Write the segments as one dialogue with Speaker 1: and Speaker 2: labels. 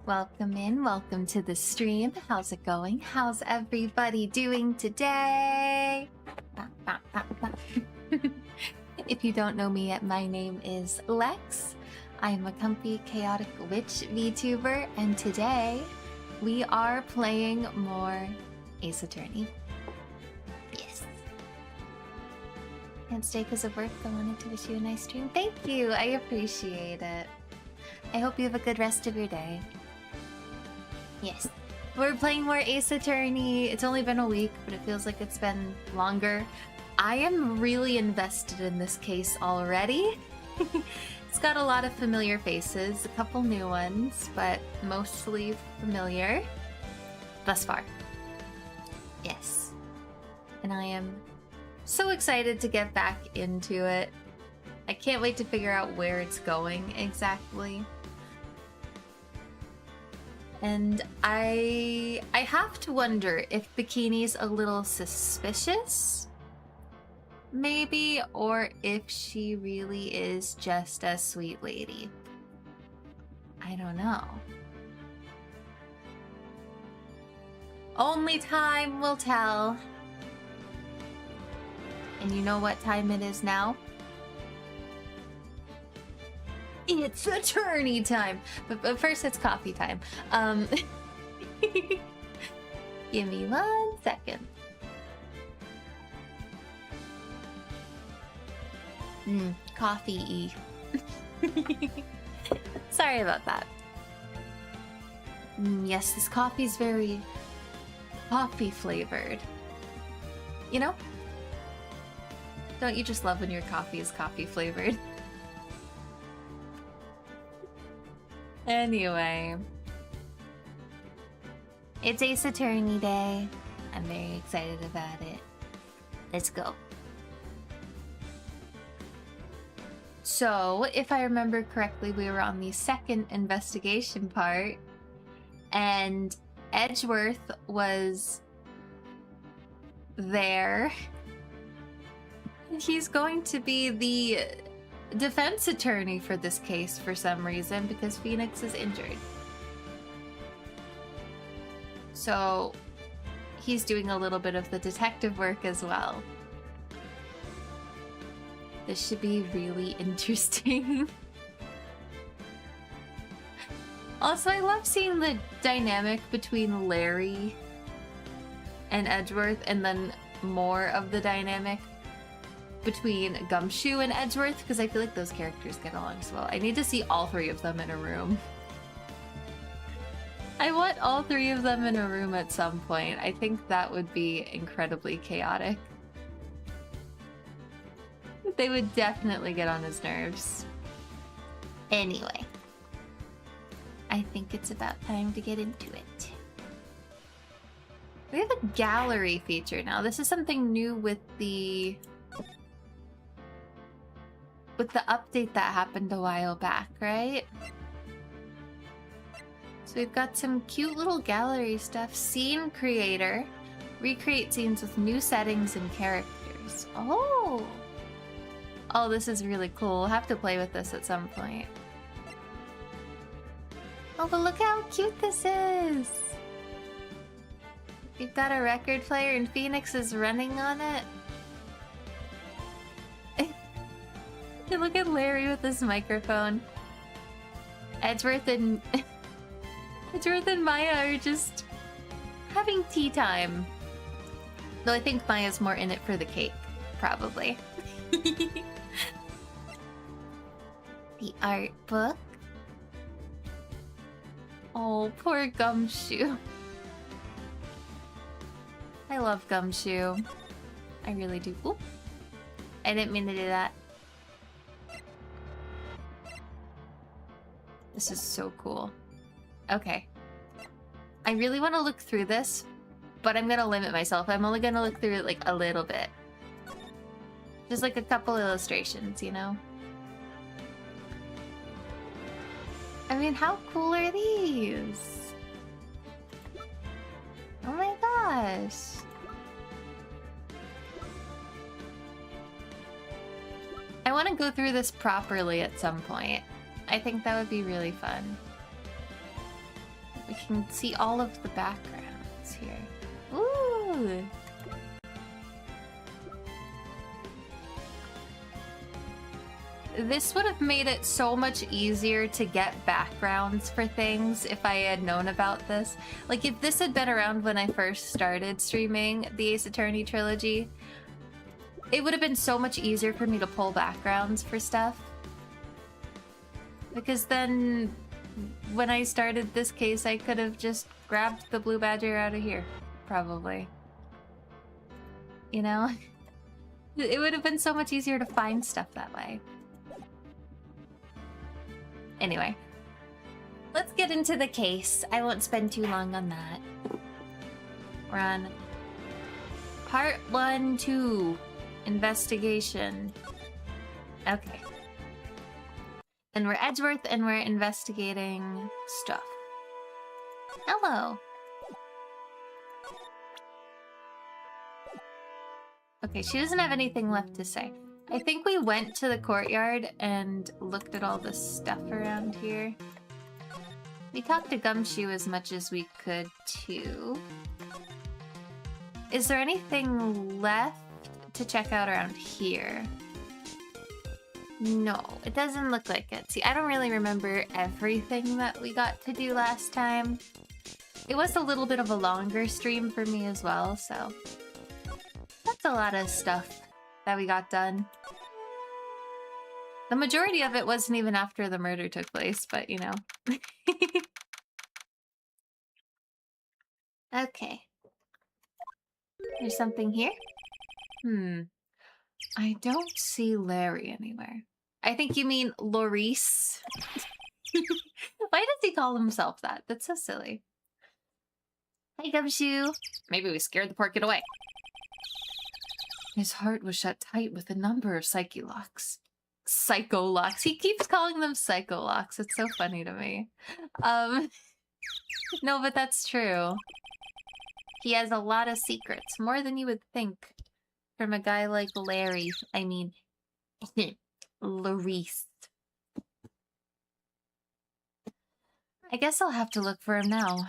Speaker 1: Welcome in, welcome to the stream. How's it going? How's everybody doing today? If you don't know me yet, my name is Lex. I am a comfy, chaotic witch VTuber, and today we are playing more Ace Attorney. Yes. Can't stay because of work. I wanted to wish you a nice stream. Thank you, I appreciate it. I hope you have a good rest of your day. Yes. We're playing more Ace Attorney. It's only been a week, but it feels like it's been longer. I am really invested in this case already. It's got a lot of familiar faces, a couple new ones, but mostly familiar thus far. Yes. And I am so excited to get back into it. I can't wait to figure out where it's going exactly. And I have to wonder if Bikini's a little suspicious, maybe, or if she really is just a sweet lady. I don't know. Only time will tell. And you know what time it is now? It's attorney time! But first it's coffee time. Give me 1 second. Coffee-y. Sorry about that. Yes, this coffee's very coffee flavored. You know? Don't you just love when your coffee is coffee flavored? Anyway, it's Ace Attorney Day. I'm very excited about it. Let's go. So, if I remember correctly, we were on the second investigation part, and Edgeworth was there. He's going to be the defense attorney for this case for some reason, because Phoenix is injured. So he's doing a little bit of the detective work as well. This should be really interesting. Also, I love seeing the dynamic between Larry and Edgeworth, and then more of the dynamic between Gumshoe and Edgeworth, because I feel like those characters get along so well. I need to see all three of them in a room. I want all three of them in a room at some point. I think that would be incredibly chaotic. They would definitely get on his nerves. Anyway, I think it's about time to get into it. We have a gallery feature now. This is something new with the update that happened a while back, right? So we've got some cute little gallery stuff. Scene creator. Recreate scenes with new settings and characters. Oh! Oh, this is really cool. We'll have to play with this at some point. Oh, but look how cute this is! You've got a record player and Phoenix is running on it. Look at Larry with this microphone. Edgeworth and Maya are just having tea time. Though I think Maya's more in it for the cake, probably. The art book. Oh, poor Gumshoe. I love Gumshoe. I really do. Oop. I didn't mean to do that. This is so cool. Okay. I really want to look through this, but I'm gonna limit myself. I'm only gonna look through it like a little bit. Just like a couple illustrations, you know? I mean, how cool are these? Oh my gosh. I want to go through this properly at some point. I think that would be really fun. We can see all of the backgrounds here. Ooh! This would have made it so much easier to get backgrounds for things if I had known about this. Like, if this had been around when I first started streaming the Ace Attorney Trilogy, it would have been so much easier for me to pull backgrounds for stuff. Because then, when I started this case, I could have just grabbed the blue badger out of here, probably. You know? It would have been so much easier to find stuff that way. Anyway, let's get into the case. I won't spend too long on that. We're on part 1, 2, investigation. Okay. And we're Edgeworth and we're investigating stuff. Hello. Okay, she doesn't have anything left to say. I think we went to the courtyard and looked at all the stuff around here. We talked to Gumshoe as much as we could, too. Is there anything left to check out around here? No, it doesn't look like it. See, I don't really remember everything that we got to do last time. It was a little bit of a longer stream for me as well, so... That's a lot of stuff that we got done. The majority of it wasn't even after the murder took place, but you know. Okay. There's something here? I don't see Larry anywhere. I think you mean Laurice. Why does he call himself that? That's so silly. Hi, Gumshoe. Maybe we scared the poor kid away. His heart was shut tight with a number of psyche-locks. Psycho-locks. He keeps calling them psycho-locks. It's so funny to me. No, but that's true. He has a lot of secrets. More than you would think from a guy like Larry. I mean, Laurice. I guess I'll have to look for him now.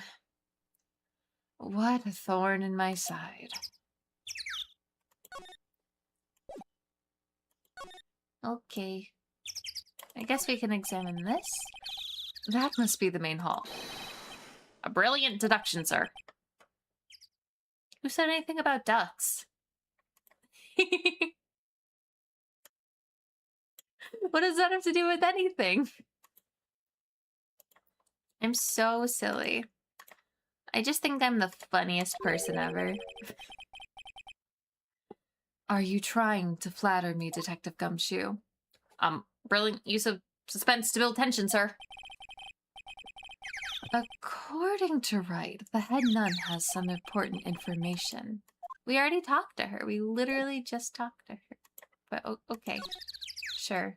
Speaker 1: What a thorn in my side. Okay. I guess we can examine this. That must be the main hall. A brilliant deduction, sir. Who said anything about ducks? What does that have to do with anything? I'm so silly. I just think I'm the funniest person ever. Are you trying to flatter me, Detective Gumshoe? Brilliant use of suspense to build tension, sir. According to Wright, the head nun has some important information. We already talked to her. We literally just talked to her. But okay. Sure.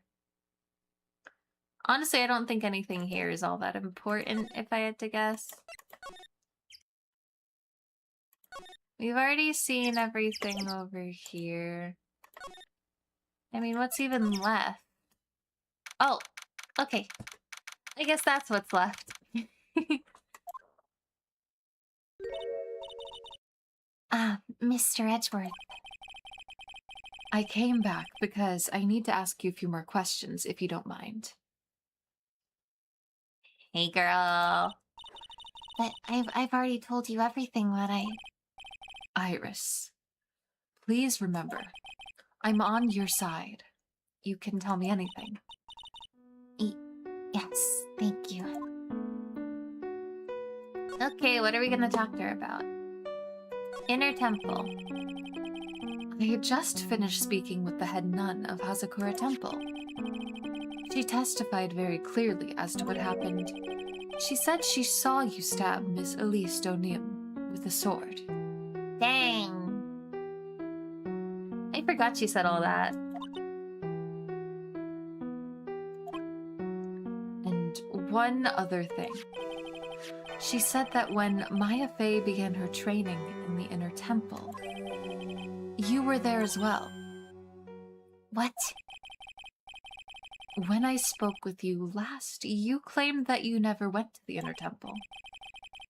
Speaker 1: Honestly, I don't think anything here is all that important, if I had to guess. We've already seen everything over here. I mean, what's even left? Oh, okay. I guess that's what's left. Mr. Edgeworth. I came back because I need to ask you a few more questions, if you don't mind. Hey, girl. But I've already told you everything that I... Iris, please remember, I'm on your side. You can tell me anything. Yes, thank you. Okay, what are we gonna talk to her about? Inner Temple. I had just finished speaking with the head nun of Hazakura Temple. She testified very clearly as to what happened. She said she saw you stab Miss Elise O'Neill with a sword. Dang. I forgot she said all that. And one other thing. She said that when Maya Fey began her training in the Inner Temple, you were there as well. What? When I spoke with you last, you claimed that you never went to the Inner Temple.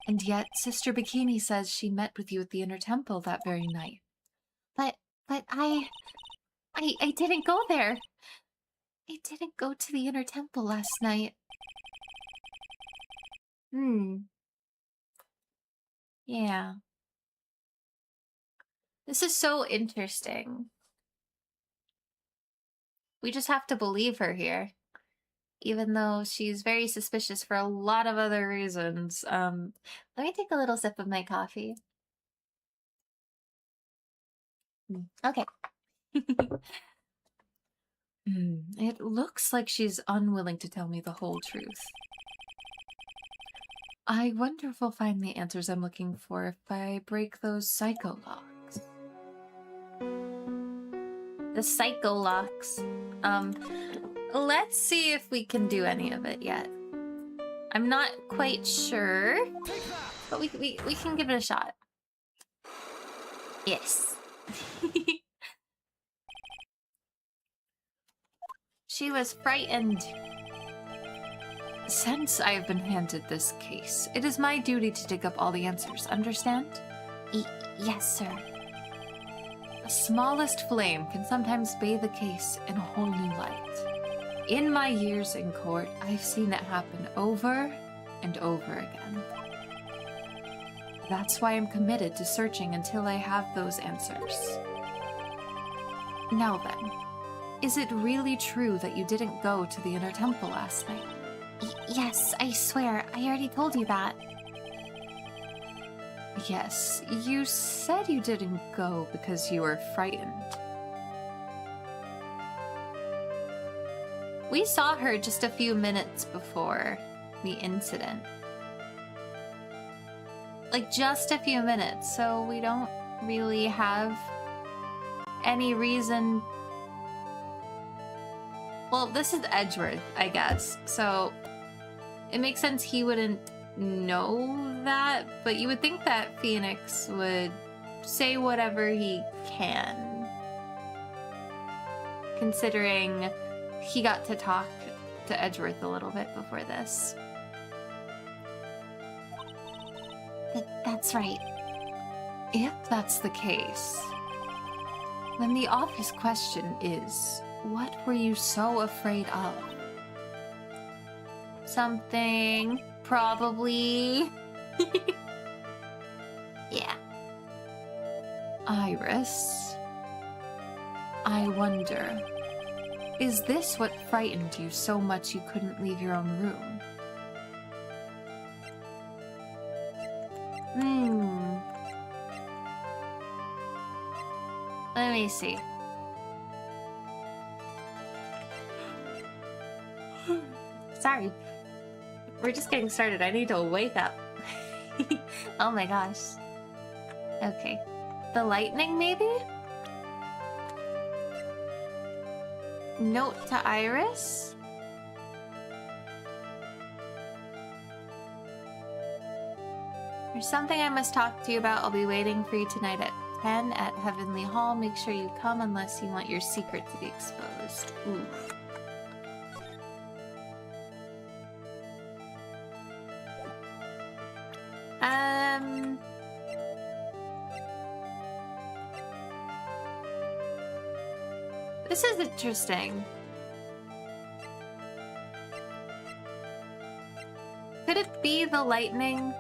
Speaker 1: And yet, Sister Bikini says she met with you at the Inner Temple that very night. But I didn't go there. I didn't go to the Inner Temple last night. Yeah. This is so interesting. We just have to believe her here. Even though she's very suspicious for a lot of other reasons. Let me take a little sip of my coffee. Okay. It looks like she's unwilling to tell me the whole truth. I wonder if we'll find the answers I'm looking for if I break those psycho locks. The psycho locks. Let's see if we can do any of it yet. I'm not quite sure, but we can give it a shot. Yes. She was frightened. Since I have been handed this case, it is my duty to dig up all the answers, understand? Yes, sir. The smallest flame can sometimes bathe a case in a whole new light. In my years in court, I've seen it happen over and over again. That's why I'm committed to searching until I have those answers. Now then, is it really true that you didn't go to the Inner Temple last night? Yes, I swear. I already told you that. Yes, you said you didn't go because you were frightened. We saw her just a few minutes before the incident. Like, just a few minutes, so we don't really have any reason... Well, this is Edgeworth, I guess, so it makes sense he wouldn't know that, but you would think that Phoenix would say whatever he can, considering he got to talk to Edgeworth a little bit before this. That's right. If that's the case, then the obvious question is, what were you so afraid of? Something, probably. Yeah. Iris, I wonder, Is this what frightened you so much you couldn't leave your own room? Let me see. Sorry. We're just getting started. I need to wake up. Oh my gosh. Okay. The lightning, maybe? Note to Iris? There's something I must talk to you about. I'll be waiting for you tonight at 10 at Heavenly Hall. Make sure you come unless you want your secret to be exposed. Oof. This is interesting. Could it be the lightning?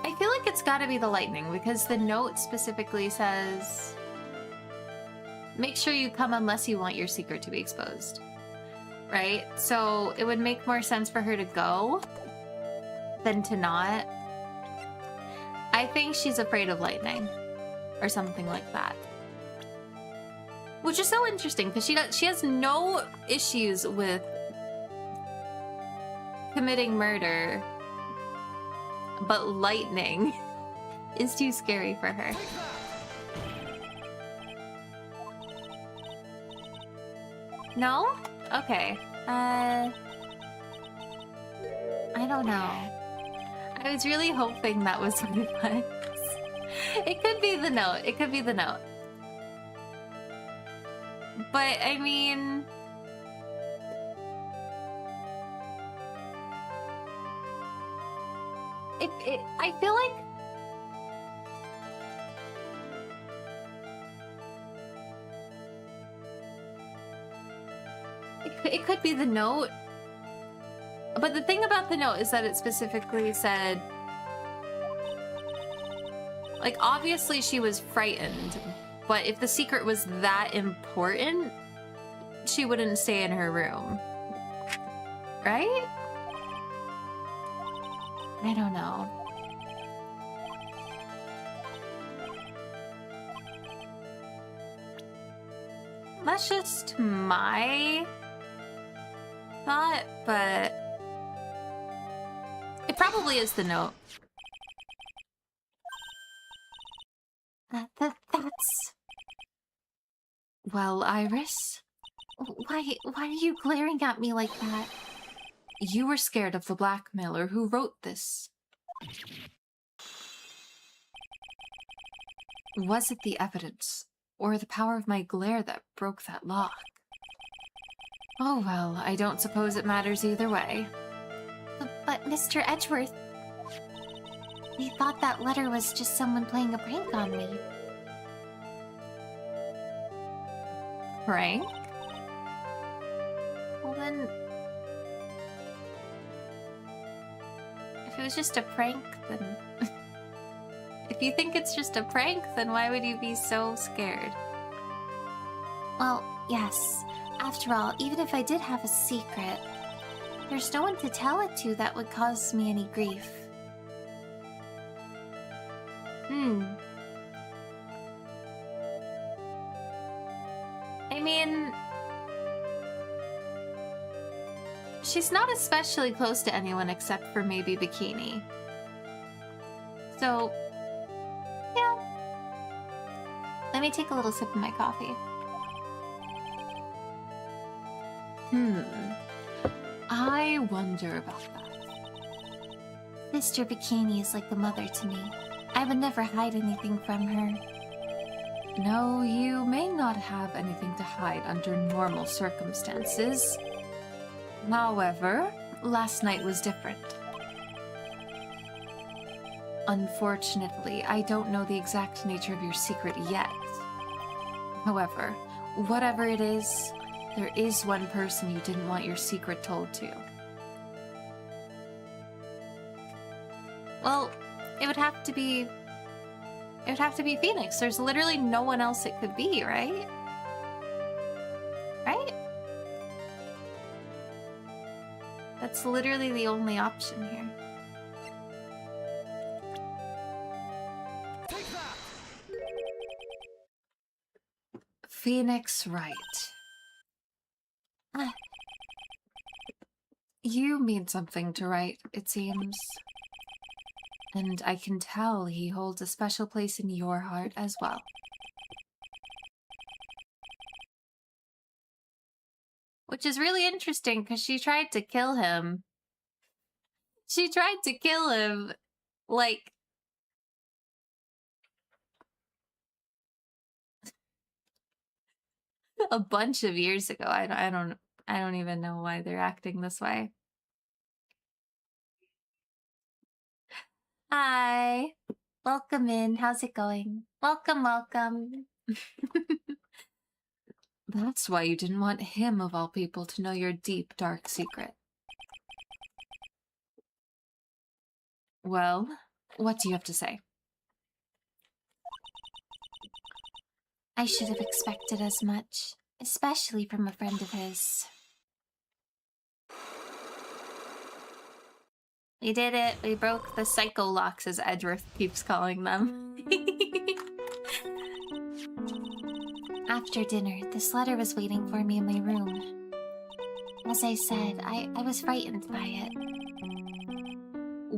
Speaker 1: I feel like it's gotta be the lightning because the note specifically says, make sure you come unless you want your secret to be exposed. Right? So it would make more sense for her to go than to not. I think she's afraid of lightning or something like that. Which is so interesting because she has no issues with committing murder, but lightning is too scary for her. No? Okay. I don't know. I was really hoping that was what it was. It could be the note. It could be the note. But, I mean... I feel like... It could be the note. But the thing about the note is that it specifically said... Like, obviously she was frightened, but if the secret was that important, she wouldn't stay in her room. Right? I don't know. That's just my thought, but it probably is the note. That's... Well, Iris? Why are you glaring at me like that? You were scared of the blackmailer who wrote this. Was it the evidence, or the power of my glare that broke that lock? Oh well, I don't suppose it matters either way. But Mr. Edgeworth... I thought that letter was just someone playing a prank on me. Prank? Well then... If it was just a prank, then... If you think it's just a prank, then why would you be so scared? Well, yes. After all, even if I did have a secret, there's no one to tell it to that would cause me any grief. I mean... She's not especially close to anyone except for maybe Bikini. So... yeah. Let me take a little sip of my coffee. I wonder about that. Mr. Bikini is like a mother to me. I would never hide anything from her. No, you may not have anything to hide under normal circumstances. However, last night was different. Unfortunately, I don't know the exact nature of your secret yet. However, whatever it is, there is one person you didn't want your secret told to. Well, it would have to be It would have to be Phoenix. There's literally no one else it could be, right? Right? That's literally the only option here. Phoenix Wright. You mean something to Wright, it seems. And I can tell he holds a special place in your heart as well. Which is really interesting, because she tried to kill him. She tried to kill him, like... a bunch of years ago. I don't even know why they're acting this way. Hi. Welcome in. How's it going? Welcome, welcome. That's why you didn't want him, of all people, to know your deep, dark secret. Well, what do you have to say? I should have expected as much, especially from a friend of his. We did it. We broke the psycho locks, as Edgeworth keeps calling them. After dinner, this letter was waiting for me in my room. As I said, I was frightened by it.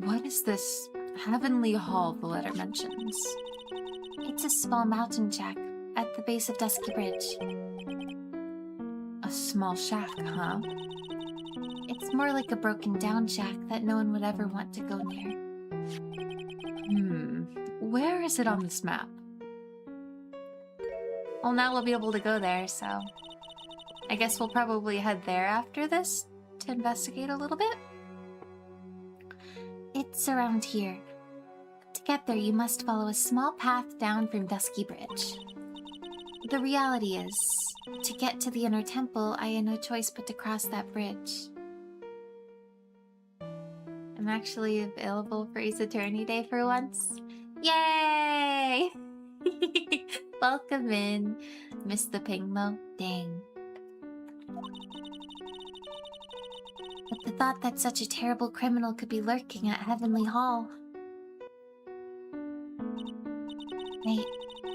Speaker 1: What is this heavenly hall the letter mentions? It's a small mountain shack at the base of Dusky Bridge. A small shack, huh? It's more like a broken down shack that no one would ever want to go near. Where is it on this map? Well, now we'll be able to go there, so... I guess we'll probably head there after this to investigate a little bit. It's around here. To get there, you must follow a small path down from Dusky Bridge. The reality is, to get to the inner temple, I had no choice but to cross that bridge. I'm actually available for Ace Attorney Day for once. Yay! Welcome in. Missed the ping though? Dang. But the thought that such a terrible criminal could be lurking at Heavenly Hall.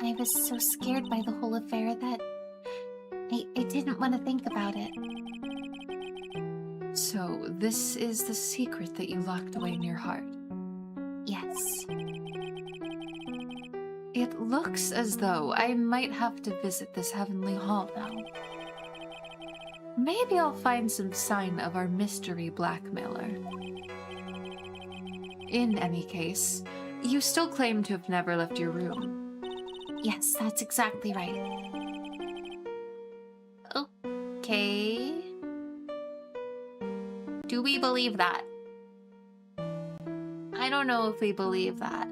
Speaker 1: I was so scared by the whole affair that I didn't want to think about it. So, this is the secret that you locked away in your heart? Yes. It looks as though I might have to visit this Heavenly Hall now. Maybe I'll find some sign of our mystery blackmailer. In any case, you still claim to have never left your room. Yes, that's exactly right. Okay. Do we believe that? I don't know if we believe that.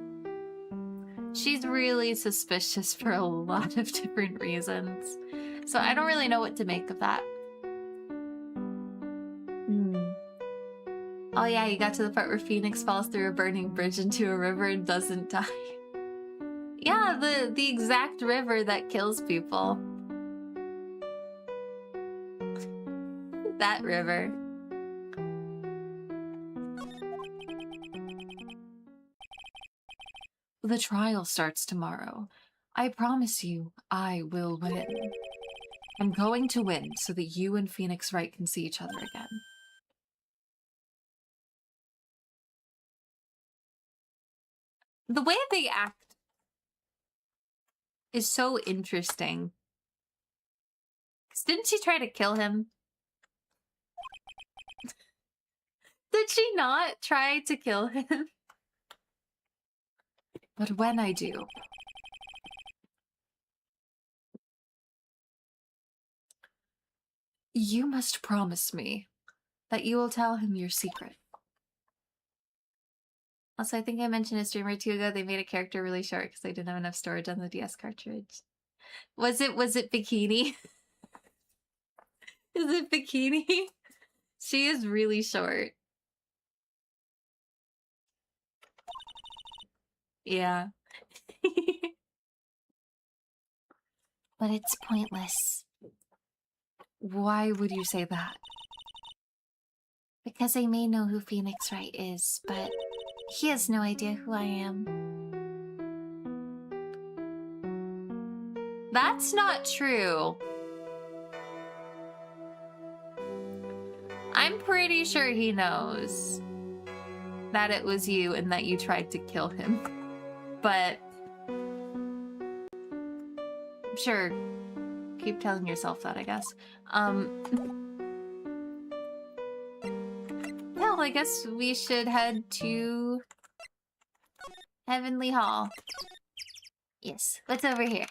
Speaker 1: She's really suspicious for a lot of different reasons. So I don't really know what to make of that. Oh yeah, you got to the part where Phoenix falls through a burning bridge into a river and doesn't die. Yeah, the exact river that kills people. That river. The trial starts tomorrow. I promise you, I will win. I'm going to win so that you and Phoenix Wright can see each other again. The way they act is so interesting. 'Cause didn't she try to kill him? Did she not try to kill him? But when I do, you must promise me that you will tell him your secret. Also, I think I mentioned a stream or two ago, they made a character really short because they didn't have enough storage on the DS cartridge. Was it Bikini? Is it Bikini? She is really short. Yeah. But it's pointless.
Speaker 2: Why would you say that?
Speaker 1: Because I may know who Phoenix Wright is, but he has no idea who I am.
Speaker 2: That's not true. I'm pretty sure he knows that it was you and that you tried to kill him. But sure, keep telling yourself that, I guess. Well, I guess we should head to Heavenly Hall.
Speaker 1: Yes, what's over here?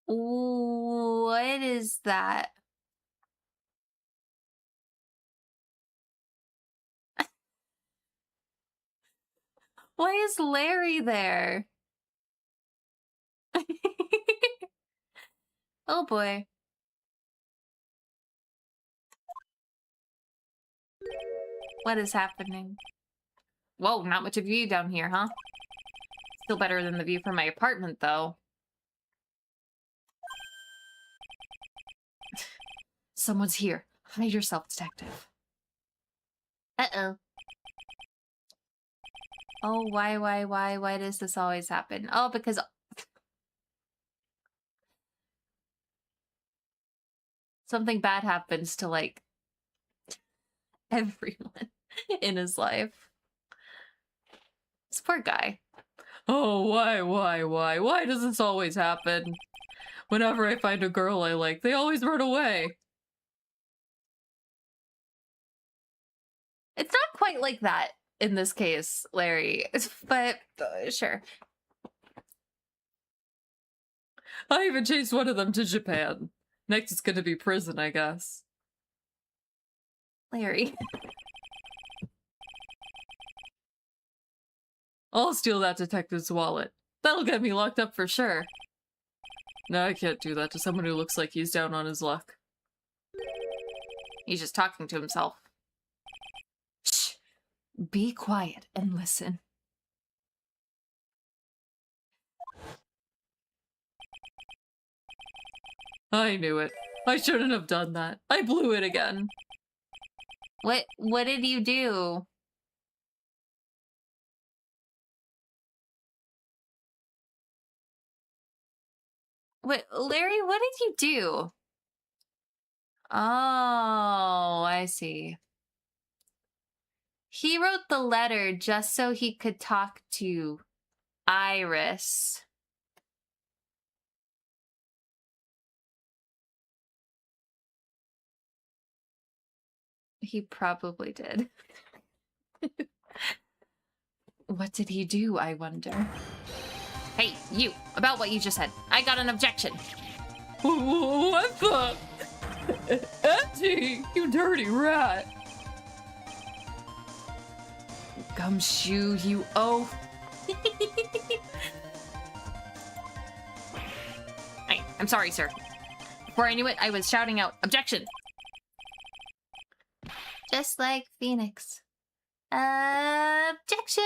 Speaker 2: What is that? Why is Larry there? Oh boy. What is happening? Whoa, not much of view down here, huh? Still better than the view from my apartment, though. Someone's here. Hide yourself, detective.
Speaker 1: Uh-oh.
Speaker 2: Oh, why does this always happen? Oh, because... something bad happens to, like, everyone in his life. This poor guy. Oh, why does this always happen? Whenever I find a girl I like, they always run away. It's not quite like that in this case, Larry, but sure. I even chased one of them to Japan. Next it's gonna be prison, I guess. Larry. I'll steal that detective's wallet. That'll get me locked up for sure. No, I can't do that to someone who looks like he's down on his luck. He's just talking to himself. Shh! Be quiet and listen. I knew it. I shouldn't have done that. I blew it again. What did you do? Wait, Larry, what did you do? Oh, I see. He wrote the letter just so he could talk to Iris. He probably did. What did he do, I wonder? Hey, you! About what you just said. I got an objection. What the? Auntie, you dirty rat. Gumshoe, you oaf. I'm sorry, sir. Before I knew it, I was shouting out, objection!
Speaker 1: Just like Phoenix.
Speaker 2: Objection!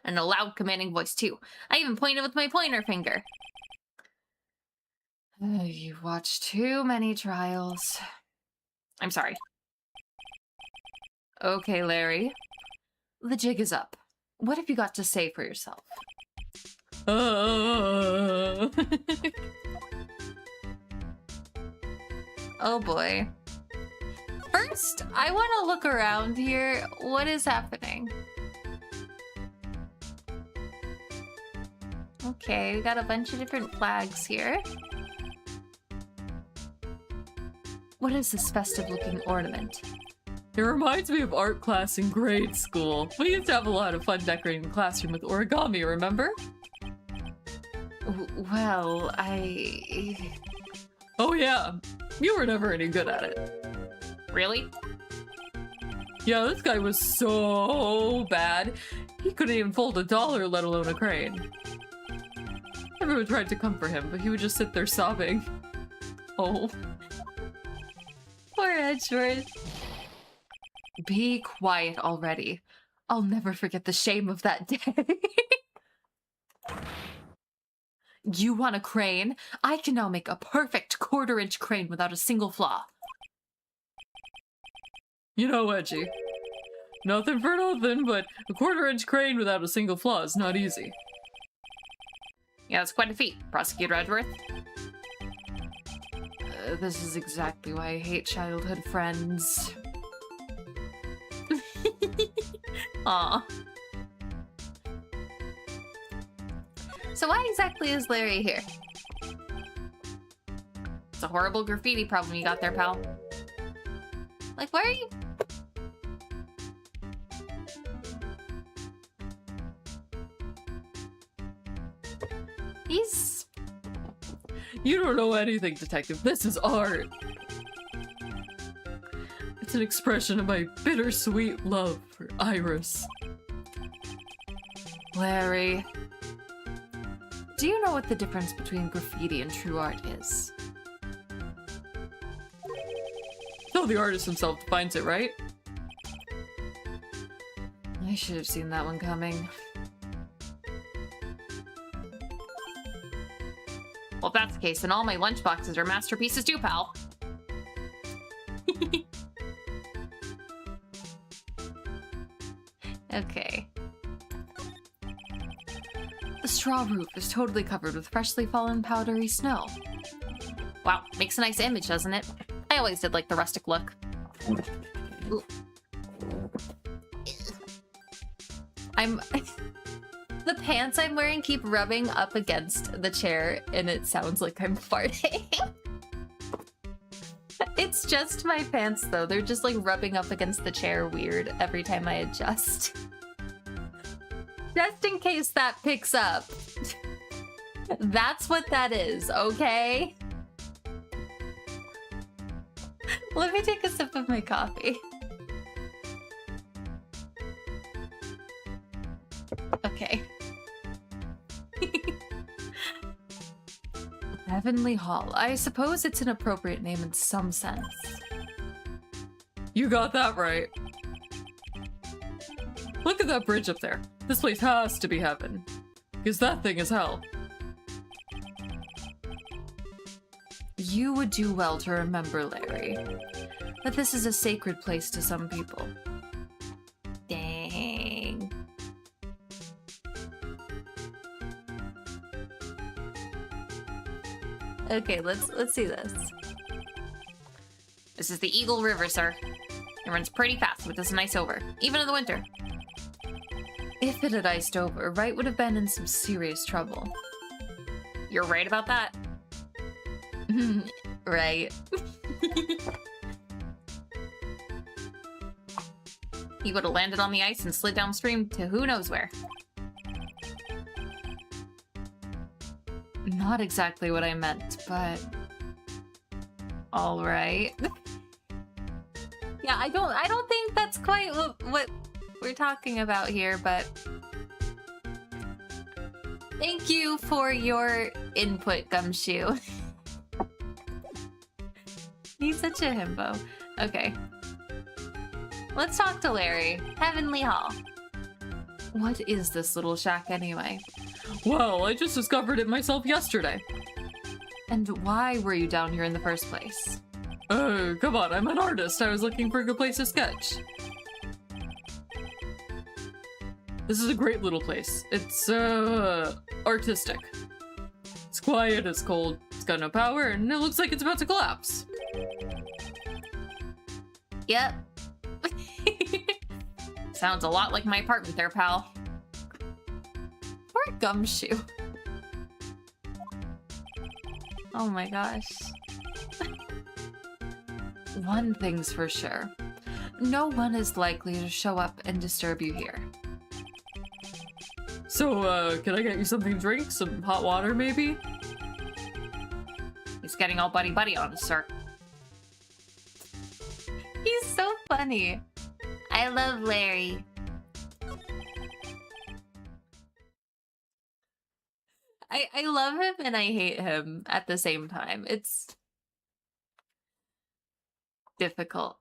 Speaker 2: And a loud, commanding voice, too. I even pointed with my pointer finger. You've watched too many trials. I'm sorry. Okay, Larry. The jig is up. What have you got to say for yourself? Oh boy. First, I want to look around here. What is happening? Okay, we got a bunch of different flags here. What is this festive-looking ornament? It reminds me of art class in grade school. We used to have a lot of fun decorating the classroom with origami, remember? Well, Oh yeah, you were never any good at it. Really? Yeah, this guy was so bad. He couldn't even fold $1, let alone a crane. Everyone tried to comfort him, but he would just sit there sobbing. Oh. Poor Edgeworth. Be quiet already. I'll never forget the shame of that day. You want a crane? I can now make a perfect 1/4-inch crane without a single flaw. You know, Edgy. Nothing for nothing, but a 1/4-inch crane without a single flaw is not easy. Yeah, it's quite a feat, Prosecutor Edgeworth. This is exactly why I hate childhood friends. Aw.
Speaker 1: So why exactly is Larry here?
Speaker 2: It's a horrible graffiti problem you got there, pal.
Speaker 1: Like, why are you... He's...
Speaker 2: You don't know anything, Detective. This is art. It's an expression of my bittersweet love for Iris. Larry. Do you know what the difference between graffiti and true art is? So the artist himself defines it, right? I should have seen that one coming. Well, if that's the case, then all my lunchboxes are masterpieces too, pal.
Speaker 1: Okay.
Speaker 2: The straw roof is totally covered with freshly fallen powdery snow. Wow, makes a nice image, doesn't it? I always did like the rustic look. Ooh.
Speaker 1: The pants I'm wearing keep rubbing up against the chair, and it sounds like I'm farting. It's just my pants, though. They're just, like, rubbing up against the chair weird every time I adjust. Just in case that picks up. That's what that is, okay? Let me take a sip of my coffee. Okay.
Speaker 2: Heavenly Hall. I suppose it's an appropriate name in some sense. You got that right. Look at that bridge up there. This place has to be heaven. Because that thing is hell. You would do well to remember, Larry, that this is a sacred place to some people.
Speaker 1: Dang. Okay, let's see this.
Speaker 2: This is the Eagle River, sir. It runs pretty fast with this and ice over, even in the winter. If it had iced over, Wright would have been in some serious trouble. You're right about that.
Speaker 1: Right.
Speaker 2: He would have landed on the ice and slid downstream to who knows where. Not exactly what I meant, but... all right.
Speaker 1: Yeah, I don't think that's quite what we're talking about here, but thank you for your input, Gumshoe. He's such a himbo. Okay. Let's talk to Larry. Heavenly Hall.
Speaker 2: What is this little shack anyway? Well, I just discovered it myself yesterday. And why were you down here in the first place? Oh, come on, I'm an artist. I was looking for a good place to sketch. This is a great little place. It's, artistic. It's quiet, it's cold, it's got no power, and it looks like it's about to collapse.
Speaker 1: Yep.
Speaker 2: Sounds a lot like my apartment there, pal.
Speaker 1: Poor Gumshoe. Oh my gosh.
Speaker 2: One thing's for sure. No one is likely to show up and disturb you here. So, can I get you something to drink? Some hot water, maybe? He's getting all buddy-buddy on us, sir.
Speaker 1: He's so funny. I love Larry. I love him and I hate him at the same time. It's difficult.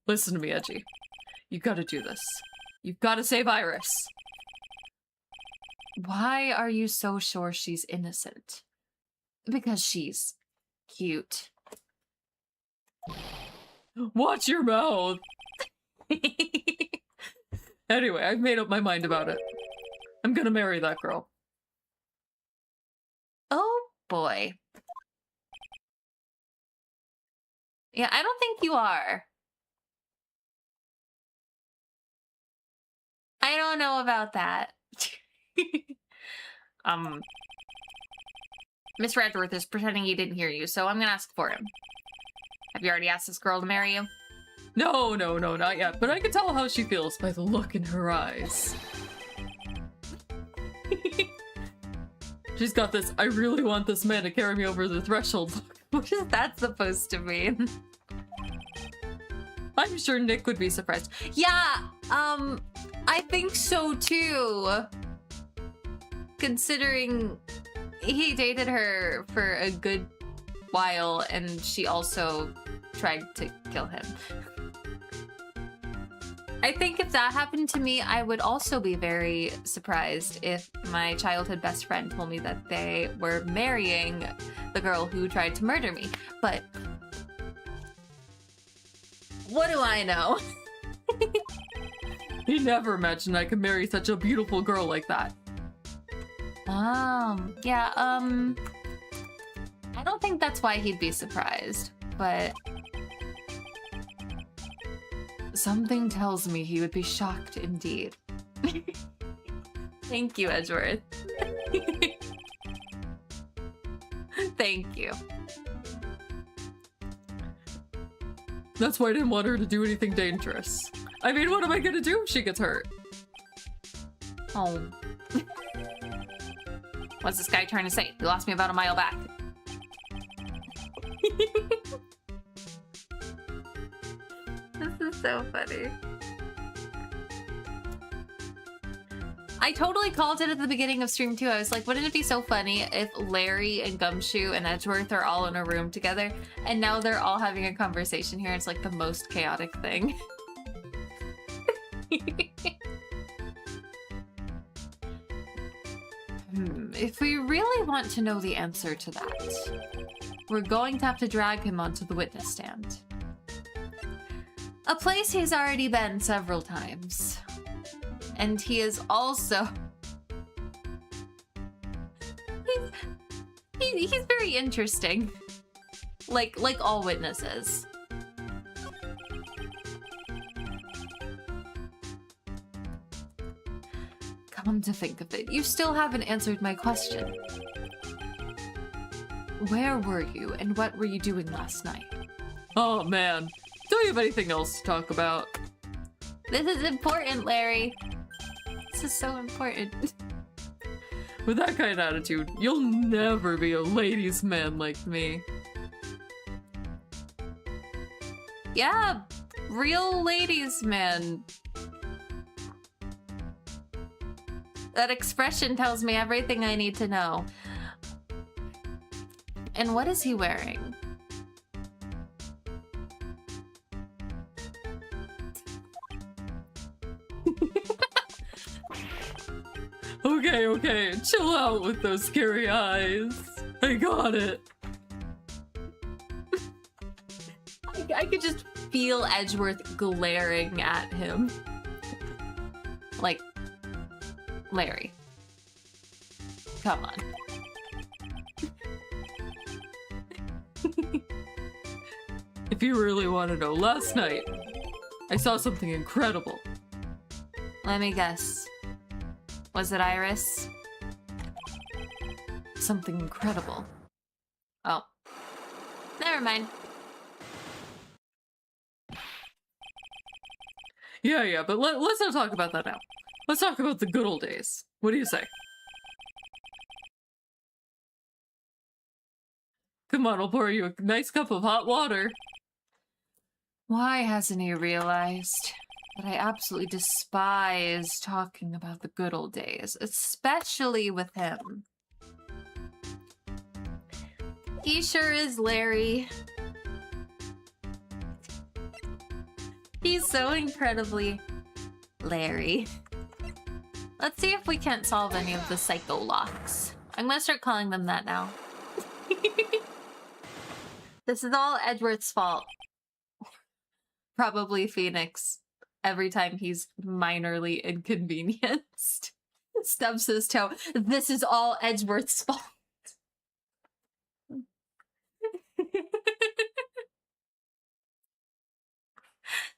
Speaker 2: Listen to me, Edgy. You gotta do this. You've gotta save Iris. Why are you so sure she's innocent? Because she's cute. Watch your mouth! Anyway, I've made up my mind about it. I'm gonna marry that girl.
Speaker 1: Oh boy. Yeah, I don't think you are. I don't know about that. Miss Redworth is pretending he didn't hear you, so I'm gonna ask for him. Have you already asked this girl to marry you?
Speaker 2: No, not yet, but I can tell how she feels by the look in her eyes. She's got this, I really want this man to carry me over the threshold look.
Speaker 1: What is that supposed to mean?
Speaker 2: I'm sure Nick would be surprised.
Speaker 1: Yeah, I think so too. Considering he dated her for a good while and she also tried to kill him. I think if that happened to me, I would also be very surprised if my childhood best friend told me that they were marrying the girl who tried to murder me. But what do I know?
Speaker 2: He never imagined I could marry such a beautiful girl like that.
Speaker 1: Yeah, I don't think that's why he'd be surprised, but
Speaker 2: something tells me he would be shocked indeed.
Speaker 1: Thank you, Edgeworth. Thank you.
Speaker 2: That's why I didn't want her to do anything dangerous. I mean, what am I gonna do if she gets hurt?
Speaker 1: Oh. What's this guy trying to say? He lost me about a mile back. This is so funny. I totally called it at the beginning of stream too. I was like, wouldn't it be so funny if Larry and Gumshoe and Edgeworth are all in a room together and now they're all having a conversation here. It's like the most chaotic thing.
Speaker 2: If we really want to know the answer to that, we're going to have to drag him onto the witness stand.
Speaker 1: A place he's already been several times. And he is also... He's very interesting. Like all witnesses.
Speaker 2: Come to think of it, you still haven't answered my question. Where were you and what were you doing last night? Oh man, don't you have anything else to talk about?
Speaker 1: This is important, Larry. This is so important.
Speaker 2: With that kind of attitude, you'll never be a ladies' man like me.
Speaker 1: Yeah, real ladies' man. That expression tells me everything I need to know. And what is he wearing?
Speaker 2: Okay, chill out with those scary eyes. I got it.
Speaker 1: I could just feel Edgeworth glaring at him. Like, Larry. Come on.
Speaker 2: If you really want to know, last night, I saw something incredible.
Speaker 1: Let me guess. Was it Iris?
Speaker 2: Something incredible.
Speaker 1: Oh. Never mind.
Speaker 2: Yeah, but let's not talk about that now. Let's talk about the good old days. What do you say? Come on, I'll pour you a nice cup of hot water. Why hasn't he realized that I absolutely despise talking about the good old days, especially with him?
Speaker 1: He sure is, Larry. He's so incredibly Larry. Let's see if we can't solve any of the psycho locks. I'm gonna start calling them that now. This is all Edward's fault. Probably Phoenix. Every time he's minorly inconvenienced. Stubs his toe. This is all Edgeworth's fault.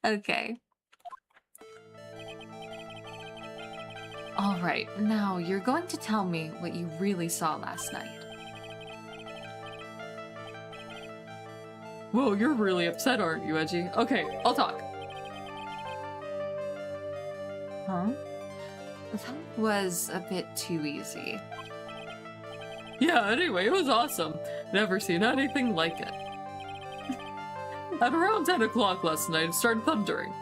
Speaker 1: Okay. All right, now you're going to tell me what you really saw last night.
Speaker 2: Whoa, you're really upset, aren't you, Edgy? Okay, I'll talk.
Speaker 1: Huh? That was a bit too easy.
Speaker 2: Yeah, anyway, it was awesome. Never seen anything like it. At around 10 o'clock last night, it started thundering.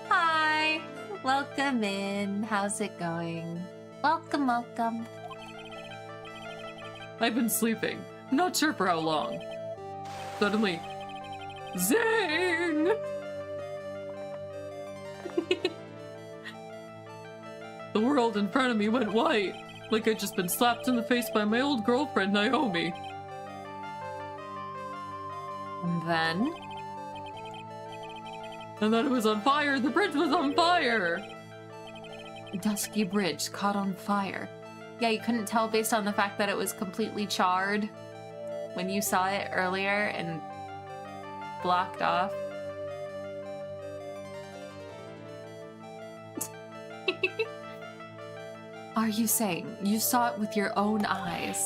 Speaker 1: Hi! Welcome in. How's it going? Welcome, welcome.
Speaker 2: I've been sleeping. Not sure for how long. Suddenly, zing! The world in front of me went white, like I'd just been slapped in the face by my old girlfriend, Naomi.
Speaker 1: And then?
Speaker 2: And then it was on fire! The bridge was on fire!
Speaker 1: Dusky Bridge caught on fire. Yeah, you couldn't tell based on the fact that it was completely charred when you saw it earlier and blocked off. Are you saying you saw it with your own eyes?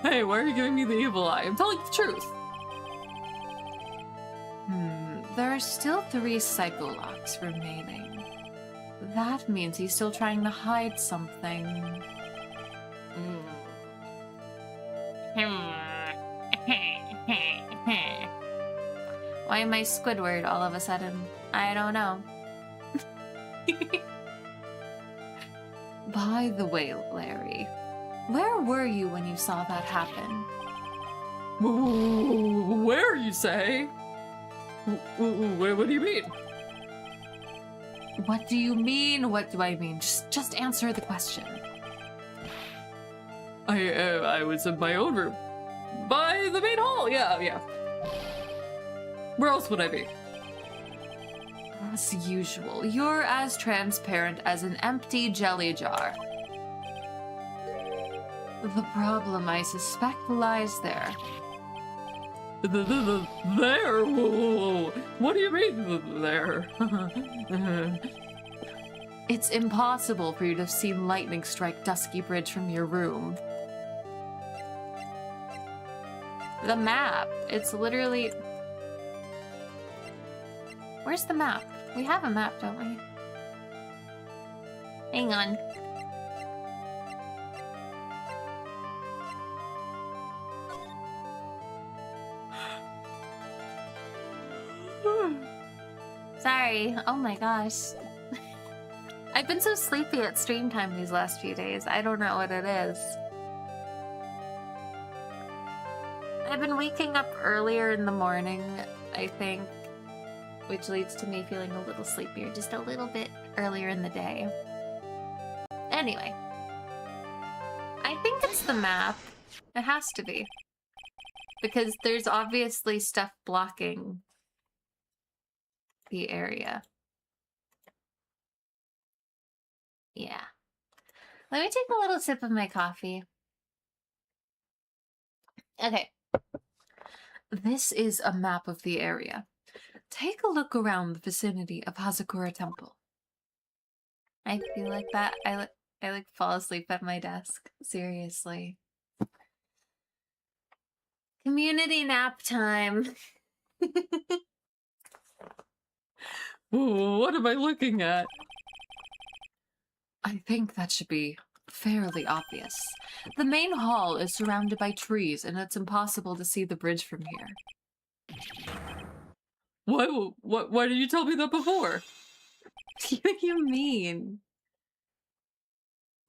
Speaker 2: Hey, why are you giving me the evil eye? I'm telling the truth.
Speaker 1: There are still 3 psycholocks remaining. That means he's still trying to hide something. Why am I Squidward all of a sudden? I don't know. By the way, Larry, where were you when you saw that happen?
Speaker 2: Where, you say? What do you mean?
Speaker 1: What do you mean? What do I mean? Just answer the question.
Speaker 2: I was in my own room. By the main hall, yeah. Where else would I be?
Speaker 1: As usual, you're as transparent as an empty jelly jar. The problem, I suspect, lies there.
Speaker 2: There? Whoa. What do you mean, there?
Speaker 1: It's impossible for you to have seen lightning strike Dusky Bridge from your room. The map. It's literally... Where's the map? We have a map, don't we? Hang on. Sorry. Oh my gosh. I've been so sleepy at stream time these last few days. I don't know what it is. I've been waking up earlier in the morning, I think, which leads to me feeling a little sleepier, just a little bit earlier in the day. Anyway. I think it's the map. It has to be. Because there's obviously stuff blocking the area. Yeah. Let me take a little sip of my coffee. Okay. This is a map of the area. Take a look around the vicinity of Hazakura Temple. I feel like that. I like fall asleep at my desk. Seriously. Community nap time.
Speaker 2: What am I looking at?
Speaker 1: I think that should be fairly obvious. The main hall is surrounded by trees, and it's impossible to see the bridge from here.
Speaker 2: Why did you tell me that before?
Speaker 1: What do you mean?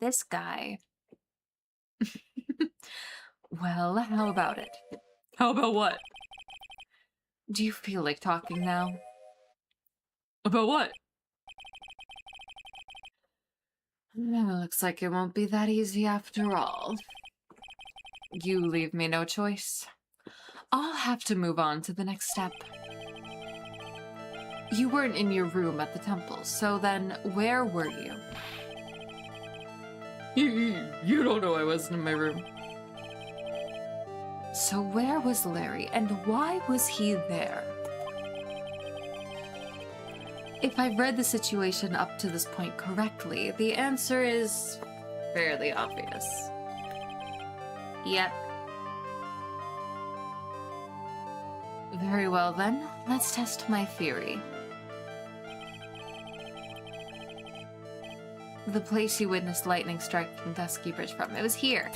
Speaker 1: This guy. Well, how about it?
Speaker 2: How about what?
Speaker 1: Do you feel like talking now?
Speaker 2: About what? Looks like it won't be that easy after all. You leave me no choice. I'll have to move on to the next step. You weren't in your room at the temple, so then where were you? You don't know I wasn't in my room. So where was Larry, and why was he there? If I've read the situation up to this point correctly, the answer is fairly obvious. Yep. Very well then, let's test my theory. The place you witnessed lightning striking Dusky Bridge from, it was here.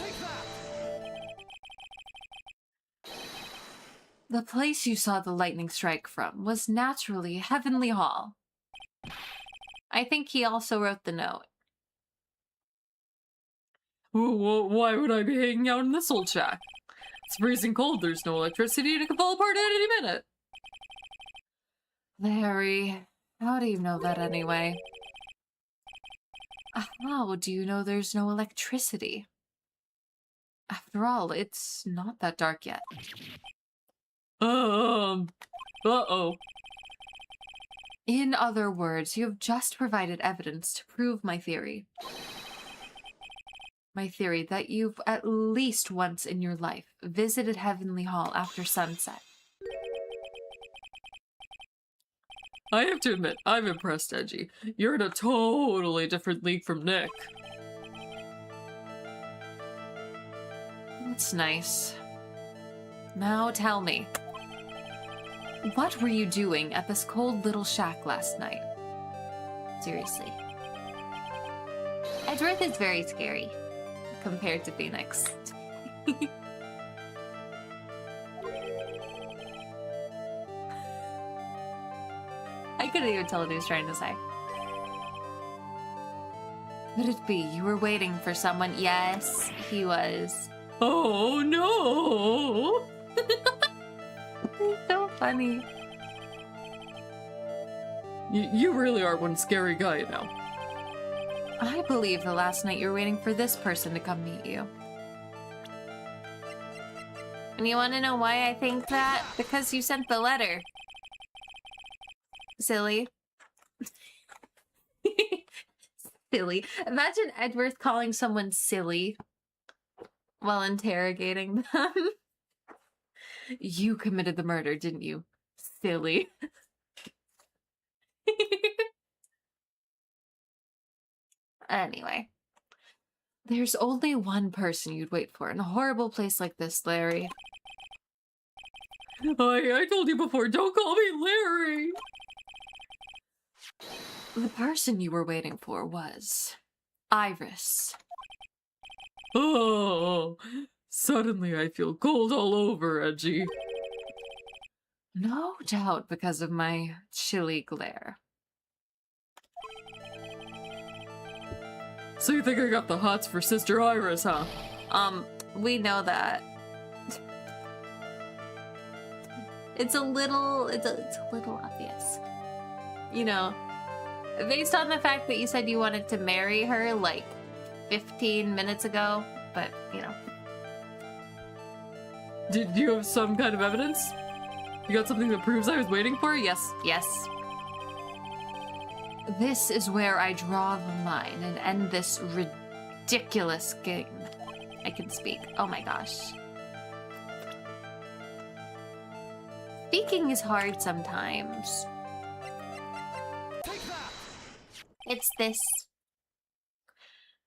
Speaker 2: The place you saw the lightning strike from was naturally Heavenly Hall. I think he also wrote the note. Why would I be hanging out in this old shack? It's freezing cold, there's no electricity, and it could fall apart at any minute. Larry, how do you know that anyway? How do you know there's no electricity? After all, it's not that dark yet. Uh-oh. In other words, you have just provided evidence to prove my theory. My theory that you've at least once in your life visited Heavenly Hall after sunset. I have to admit, I'm impressed, Edgy. You're in a totally different league from Nick. That's nice. Now tell me. What were you doing at this cold little shack last night? Seriously.
Speaker 1: Edgeworth is very scary compared to Phoenix. I couldn't even tell what he was trying to say.
Speaker 2: Could it be you were waiting for someone?
Speaker 1: Yes, he was.
Speaker 2: Oh no!
Speaker 1: He's so funny.
Speaker 2: You really are one scary guy now. I believe the last night you were waiting for this person to come meet you.
Speaker 1: And you want to know why I think that? Because you sent the letter. Silly. Silly. Imagine Edgeworth calling someone silly while interrogating them.
Speaker 2: You committed the murder, didn't you? Silly.
Speaker 1: Anyway.
Speaker 2: There's only one person you'd wait for in a horrible place like this, Larry. I told you before, don't call me Larry! The person you were waiting for was Iris. Oh, suddenly I feel cold all over, Edgy. No doubt because of my chilly glare. So you think I got the hots for Sister Iris, huh?
Speaker 1: We know that. It's a little obvious. You know, based on the fact that you said you wanted to marry her like 15 minutes ago, but you know.
Speaker 2: Did you have some kind of evidence? You got something that proves I was waiting for? Yes.
Speaker 1: Yes.
Speaker 2: This is where I draw the line and end this ridiculous game.
Speaker 1: I can speak. Oh my gosh. Speaking is hard sometimes. It's this.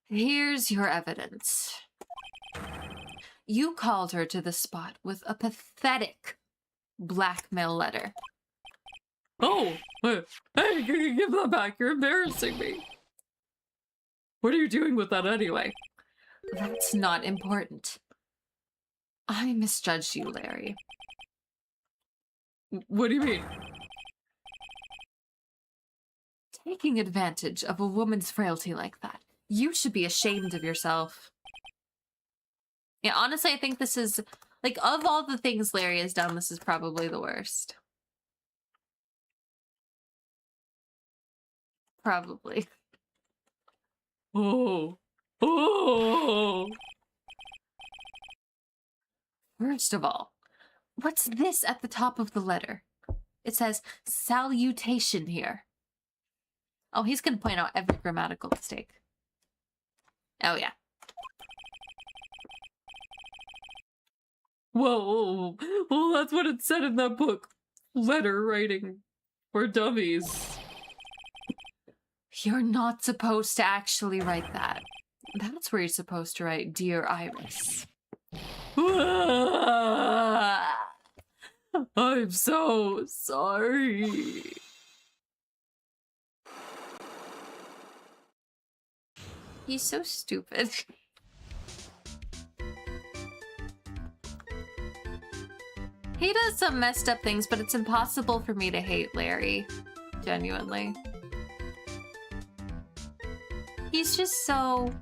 Speaker 2: Here's your evidence. You called her to the spot with a pathetic blackmail letter. Oh, hey, give that back. You're embarrassing me. What are you doing with that anyway? That's not important. I misjudged you, Larry. What do you mean? Taking advantage of a woman's frailty like that. You should be ashamed of yourself.
Speaker 1: Yeah, honestly, I think this is, like, of all the things Larry has done, this is probably the worst. Probably.
Speaker 2: Oh. Oh.
Speaker 1: First of all, what's this at the top of the letter? It says salutation here. Oh, he's gonna point out every grammatical mistake. Oh, yeah.
Speaker 2: Whoa. Well, that's what it said in that book. Letter writing for dummies.
Speaker 1: You're not supposed to actually write that. That's where you're supposed to write, Dear Iris.
Speaker 2: I'm so sorry.
Speaker 1: He's so stupid. He does some messed up things, but it's impossible for me to hate Larry. Genuinely. He's just so...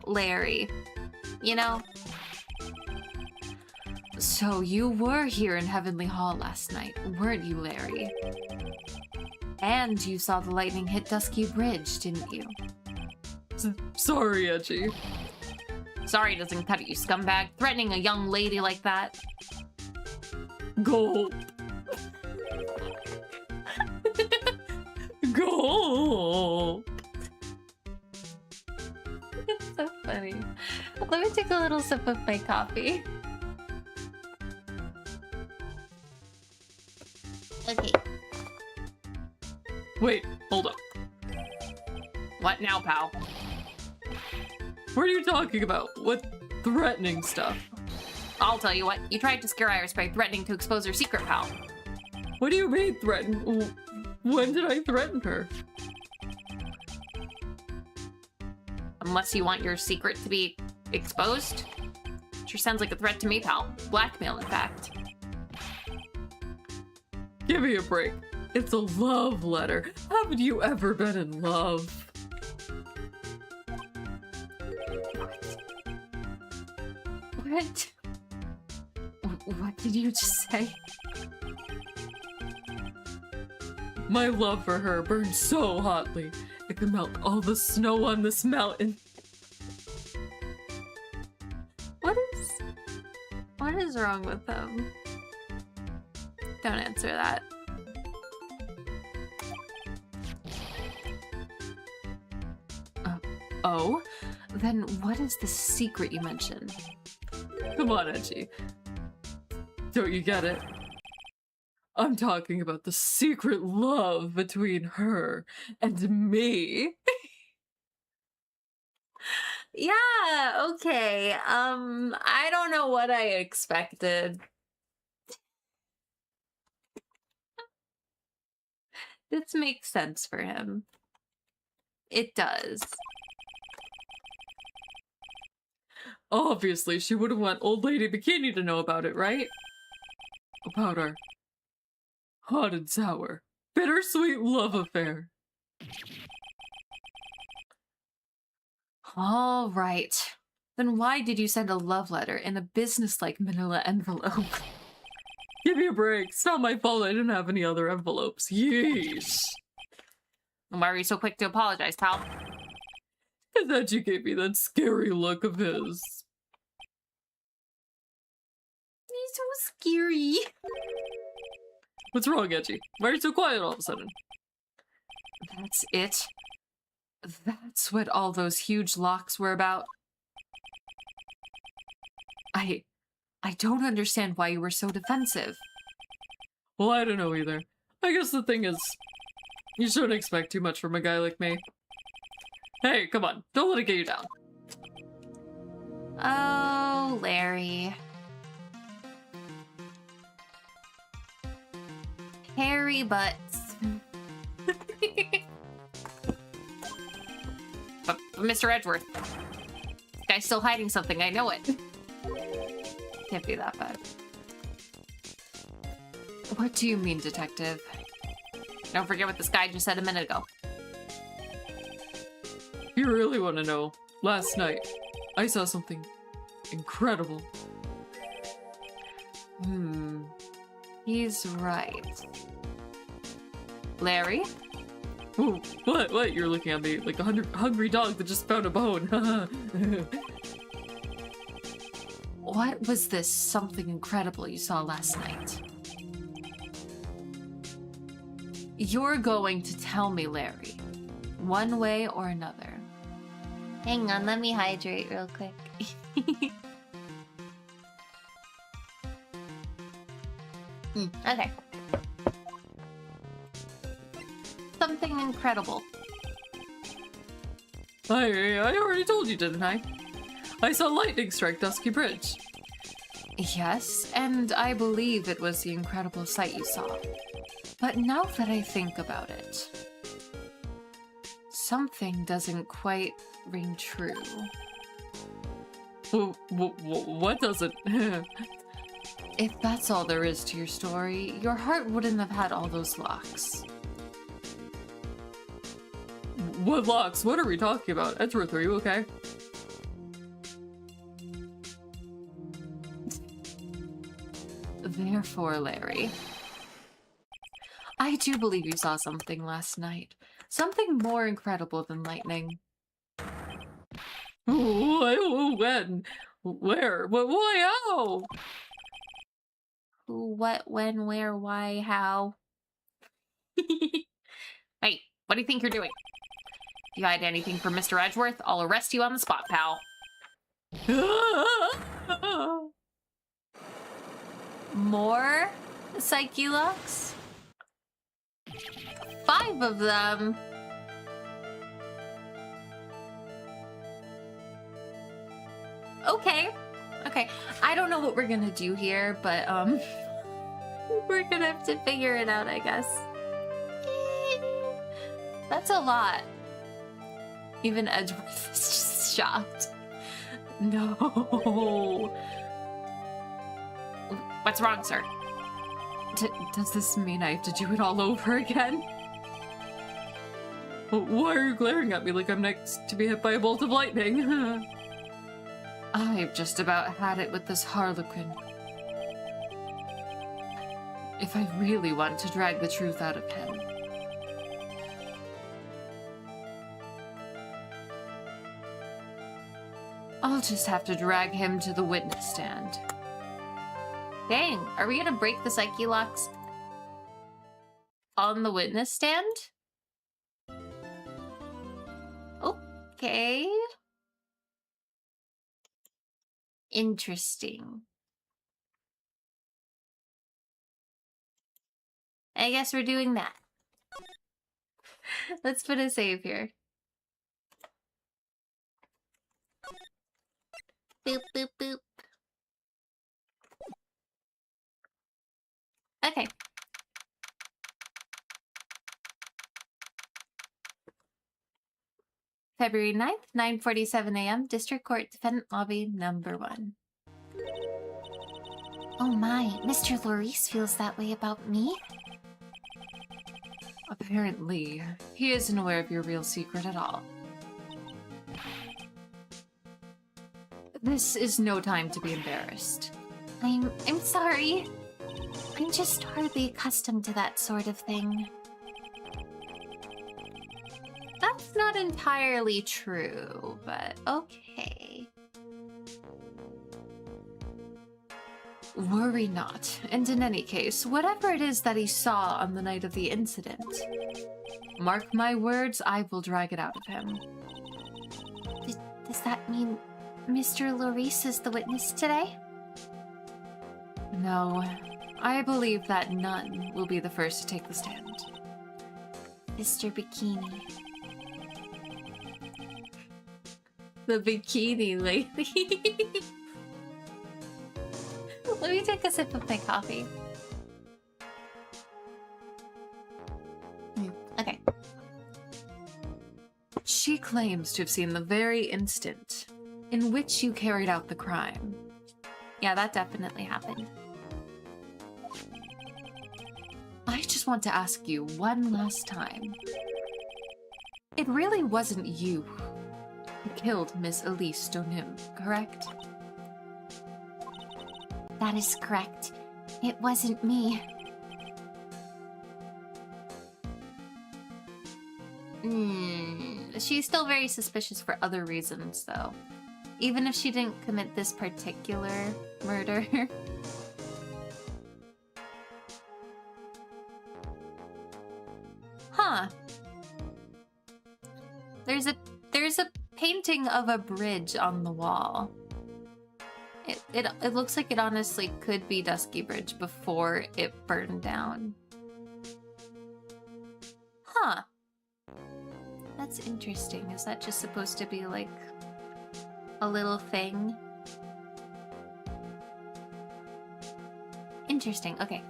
Speaker 1: Larry. You know? So you were here in Heavenly Hall last night, weren't you, Larry? And you saw the lightning hit Dusky Bridge, didn't you?
Speaker 2: Sorry, Edgy.
Speaker 1: Sorry doesn't cut it, you scumbag. Threatening a young lady like that.
Speaker 2: Gulp. Gulp.
Speaker 1: It's so funny. Let me take a little sip of my coffee. Okay.
Speaker 2: Wait, hold up.
Speaker 1: What now, pal?
Speaker 2: What are you talking about? What threatening stuff?
Speaker 1: I'll tell you what. You tried to scare Iris by threatening to expose her secret, pal.
Speaker 2: What do you mean threaten? When did I threaten her?
Speaker 1: Unless you want your secret to be exposed? Sure sounds like a threat to me, pal. Blackmail, in fact.
Speaker 2: Give me a break. It's a love letter. Haven't you ever been in love?
Speaker 1: What? What did you just say?
Speaker 2: My love for her burns so hotly, it could melt all the snow on this mountain.
Speaker 1: What is wrong with him? Don't answer that. Oh? Then what is the secret you mentioned?
Speaker 2: Come on, Edgy. Don't you get it? I'm talking about the secret love between her and me.
Speaker 1: Yeah, okay. I don't know what I expected. This makes sense for him. It does.
Speaker 2: Obviously, she wouldn't want old lady Bikini to know about it, right? About our hot and sour, bittersweet love affair.
Speaker 1: All right. Then why did you send a love letter in a business-like manila envelope?
Speaker 2: Give me a break. It's not my fault I didn't have any other envelopes. Yeesh.
Speaker 1: And why were you so quick to apologize, pal?
Speaker 2: And then she gave me that scary look of his.
Speaker 1: He's so scary.
Speaker 2: What's wrong, Edgy? Why are you so quiet all of a sudden?
Speaker 1: That's it? That's what all those huge locks were about? I don't understand why you were so defensive.
Speaker 2: Well, I don't know either. I guess the thing is, you shouldn't expect too much from a guy like me. Hey, come on. Don't let it get you down.
Speaker 1: Oh, Larry. Hairy butts. But Mr. Edgeworth, this guy's still hiding something, I know it. Can't be that bad. What do you mean, detective? Don't forget what this guy just said a minute ago.
Speaker 2: You really want to know? Last night, I saw something incredible.
Speaker 1: He's right. Larry?
Speaker 2: Ooh, what? You're looking at me like a hungry dog that just found a bone. What was this something incredible you saw last night? You're going to tell me, Larry, one way or another.
Speaker 1: Hang on, let me hydrate real quick. Okay. Something incredible.
Speaker 2: I already told you, didn't I? I saw lightning strike Dusky Bridge. Yes, and I believe it was the incredible sight you saw. But now that I think about it, something doesn't quite ring true. What doesn't? If that's all there is to your story, your heart wouldn't have had all those locks. What locks? What are we talking about? Edgeworth, are you okay? Therefore, Larry, I do believe you saw something last night. Something more incredible than lightning. When? Where? Why? How?
Speaker 1: Who, what, when, where, why, how?
Speaker 2: Hey, what do you think you're doing? If you hide anything from Mr. Edgeworth, I'll arrest you on the spot, pal.
Speaker 1: More Psyche locks? 5 of them. Okay. Okay. I don't know what we're gonna do here, but we're gonna have to figure it out, I guess. That's a lot. Even Edgeworth is just shocked.
Speaker 2: No. What's wrong, sir? Does this mean I have to do it all over again? Why are you glaring at me like I'm next to be hit by a bolt of lightning? I've just about had it with this harlequin. If I really want to drag the truth out of him. I'll just have to drag him to the witness stand.
Speaker 1: Dang, are we gonna break the Psyche locks on the witness stand? Okay. Interesting. I guess we're doing that. Let's put a save here. Boop, boop, boop. Okay. February 9th, 9:47 a.m., District Court, Defendant Lobby, number 1. Oh my, Mr. Lorice feels that way about me?
Speaker 2: Apparently, he isn't aware of your real secret at all. This is no time to be embarrassed.
Speaker 1: I'm sorry. I'm just hardly accustomed to that sort of thing. That's not entirely true, but okay.
Speaker 2: Worry not, and in any case, whatever it is that he saw on the night of the incident, mark my words, I will drag it out of him.
Speaker 1: Does that mean Mr. Lorice is the witness today?
Speaker 2: No, I believe that none will be the first to take the stand.
Speaker 1: Mr. Bikini.
Speaker 2: The bikini lady.
Speaker 1: Let me take a sip of my coffee. Okay.
Speaker 2: She claims to have seen the very instant in which you carried out the crime.
Speaker 1: Yeah, that definitely happened.
Speaker 2: I just want to ask you one last time. It really wasn't you who killed Miss Elise Stonim, correct?
Speaker 1: That is correct. It wasn't me. She's still very suspicious for other reasons, though. Even if she didn't commit this particular murder. Huh. There's a painting of a bridge on the wall. It looks like it honestly could be Dusky Bridge before it burned down. Huh. That's interesting. Is that just supposed to be like a little thing? Interesting. Okay.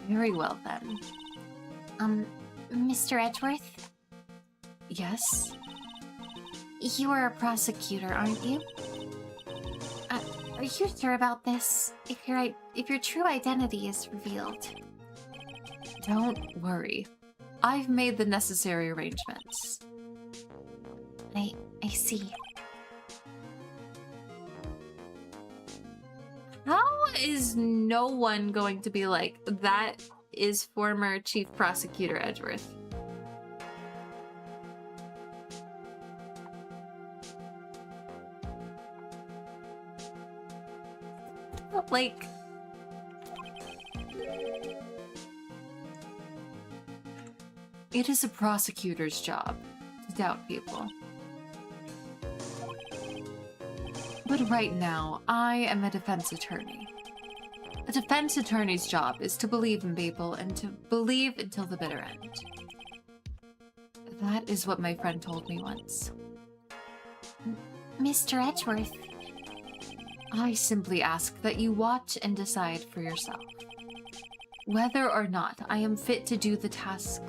Speaker 1: Very well then. Mr. Edgeworth? Yes? You are a prosecutor, aren't you? Are you sure about this? If your true identity is revealed. Don't worry. I've made the necessary arrangements. I see. How is no one going to be like, that is former Chief Prosecutor Edgeworth? Like... It is a prosecutor's job to doubt people. But right now, I am a defense attorney. A defense attorney's job is to believe in people and to believe until the bitter end. That is what my friend told me once. Mr. Edgeworth. I simply ask that you watch and decide for yourself. Whether or not I am fit to do the task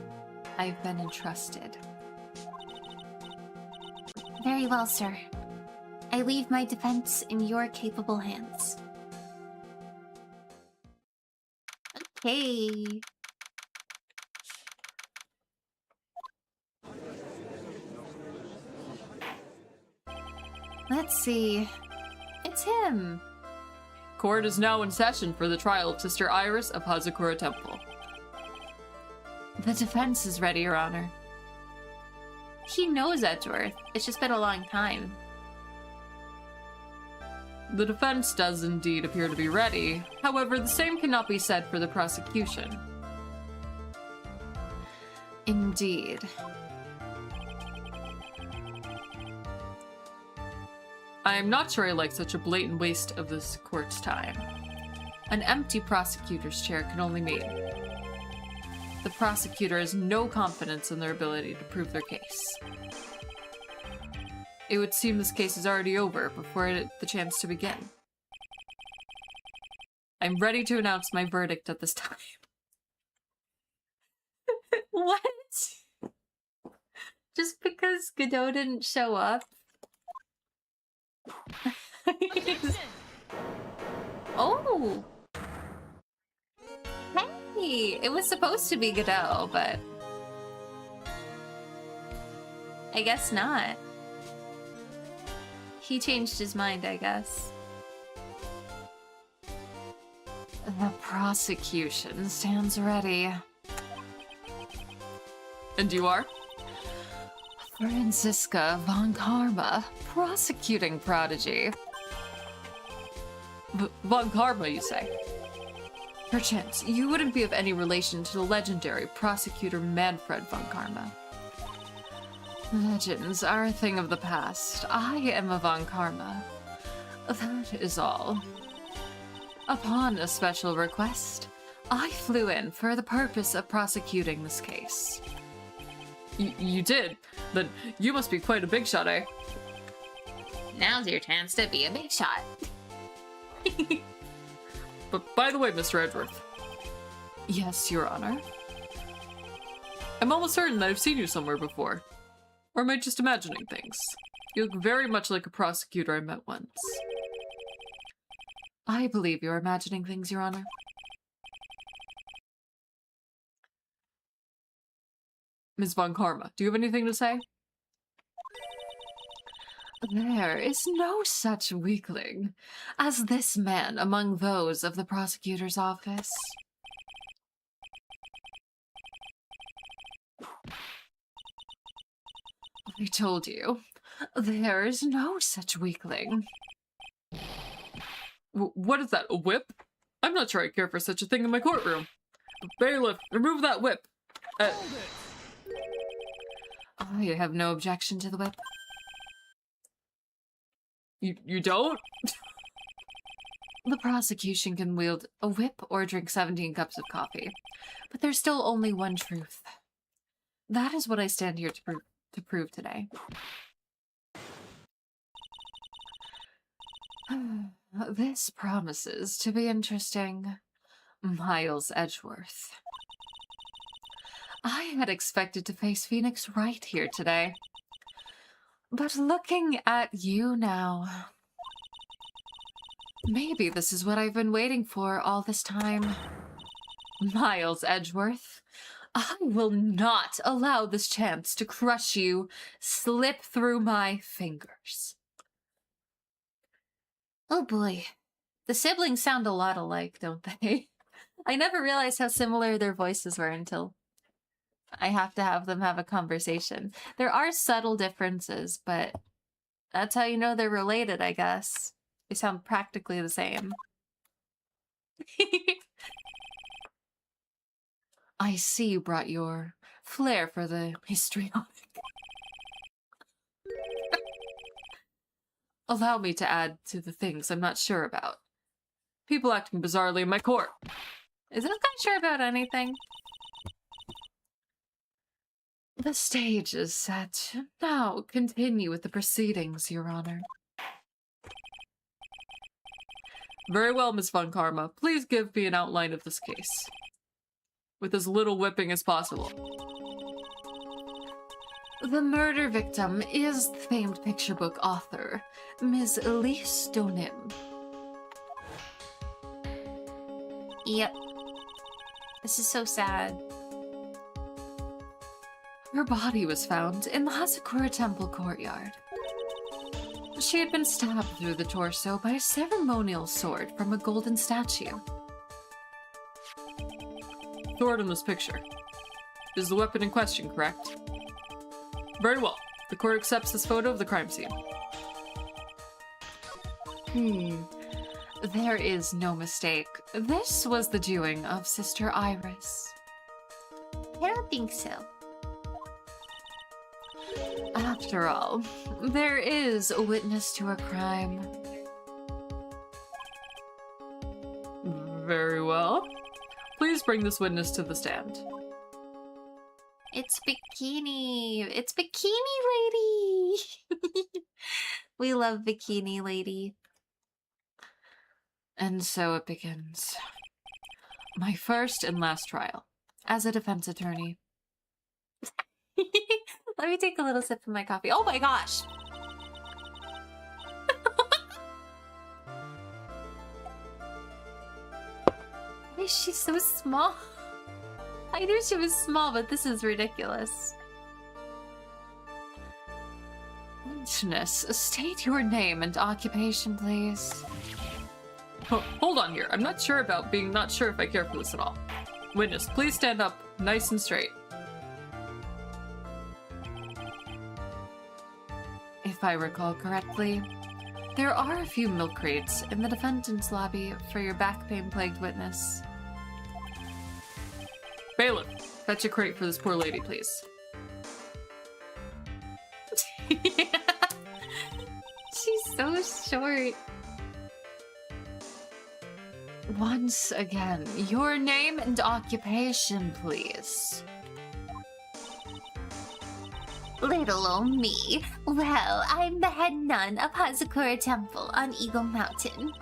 Speaker 1: I've been entrusted. Very well, sir. I leave my defense in your capable hands. Okay. Let's see. It's him.
Speaker 2: Court is now in session for the trial of Sister Iris of Hazakura Temple.
Speaker 1: The defense is ready, Your Honor. He knows Edgeworth. It's just been a long time.
Speaker 2: The defense does indeed appear to be ready. However, the same cannot be said for the prosecution.
Speaker 1: Indeed.
Speaker 2: I am not sure I like such a blatant waste of this court's time. An empty prosecutor's chair can only mean the prosecutor has no confidence in their ability to prove their case. It would seem this case is already over before the chance to begin. I'm ready to announce my verdict at this time.
Speaker 1: What? Just because Godot didn't show up? Oh! Hey! It was supposed to be Godot, but... I guess not. He changed his mind, I guess. The prosecution stands ready.
Speaker 2: And you are?
Speaker 1: Franziska von Karma, prosecuting prodigy.
Speaker 2: Von Karma, you say?
Speaker 1: Perchance, you wouldn't be of any relation to the legendary prosecutor Manfred von Karma. Legends are a thing of the past. I am a von Karma. That is all. Upon a special request, I flew in for the purpose of prosecuting this case.
Speaker 2: You did? Then you must be quite a big shot, eh?
Speaker 1: Now's your chance to be a big shot.
Speaker 2: But by the way, Mr. Edgeworth.
Speaker 1: Yes, Your Honor.
Speaker 2: I'm almost certain that I've seen you somewhere before. Or am I just imagining things? You look very much like a prosecutor I met once.
Speaker 1: I believe you're imagining things, Your Honor.
Speaker 2: Ms. von Karma, do you have anything to say?
Speaker 1: There is no such weakling as this man among those of the prosecutor's office.
Speaker 2: I told you, there is no such weakling. What is that, a whip? I'm not sure I care for such a thing in my courtroom. Bailiff, remove that whip. I have no objection to the whip. You don't? The prosecution can wield a whip or drink 17 cups of coffee, but there's still only one truth. That is what I stand here to prove today. This promises to be interesting. Miles Edgeworth. I had expected to face Phoenix Wright here today. But looking at you now... Maybe this is what I've been waiting for all this time. Miles Edgeworth, I will not allow this chance to crush you slip through my fingers. Oh boy. The siblings sound a lot alike, don't they? I never realized how similar their voices were until I have to have them have a conversation. There are subtle differences, but that's how you know they're related, I guess. They sound practically the same. I see you brought your flair for the histrionic. Allow me to add to the things I'm not sure about. People acting bizarrely in my court. Is this guy sure about anything? The stage is set. Now continue with the proceedings, Your Honor. Very well, Miss Von Karma. Please give me an outline of this case. With as little whipping as possible. The murder victim is the famed picture book author, Ms. Elise Donim.
Speaker 1: Yep. This is so sad.
Speaker 2: Her body was found in the Hazakura Temple courtyard. She had been stabbed through the torso by a ceremonial sword from a golden statue. Sword in this picture. Is the weapon in question, correct? Very well. The court accepts this photo of the crime scene. There is no mistake. This was the doing of Sister Iris.
Speaker 1: I don't think so.
Speaker 2: After all, there is a witness to a crime. Very well. Please bring this witness to the stand.
Speaker 1: It's Bikini. It's Bikini Lady. We love Bikini Lady.
Speaker 2: And so it begins. My first and last trial as a defense attorney.
Speaker 1: Let me take a little sip of my coffee. Oh my gosh! Why is she so small? I knew she was small, but this is ridiculous.
Speaker 2: Witness, state your name and occupation, please. Hold on here. I'm not sure about being not sure if I care for this at all. Witness, please stand up nice and straight. If I recall correctly, there are a few milk crates in the defendant's lobby for your back pain-plagued witness. Bailiff, fetch a crate for this poor lady, please.
Speaker 1: She's so short.
Speaker 2: Once again, your name and occupation, please.
Speaker 1: Little old me. Well, I'm the head nun of Hazakura Temple on Eagle Mountain.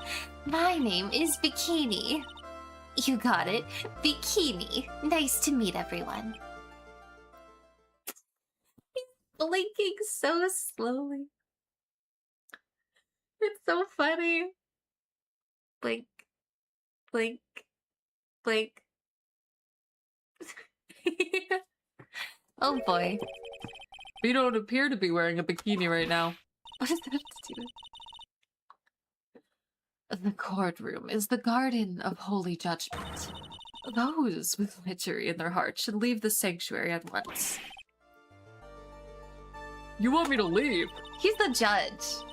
Speaker 1: My name is Bikini. You got it. Bikini. Nice to meet everyone. He's blinking so slowly. It's so funny. Blink. Blink. Blink. Oh boy.
Speaker 2: You don't appear to be wearing a bikini right now.
Speaker 1: What does that have to do?
Speaker 2: The courtroom is the garden of holy judgment. Those with witchery in their hearts should leave the sanctuary at once. You want me to leave?
Speaker 1: He's the judge.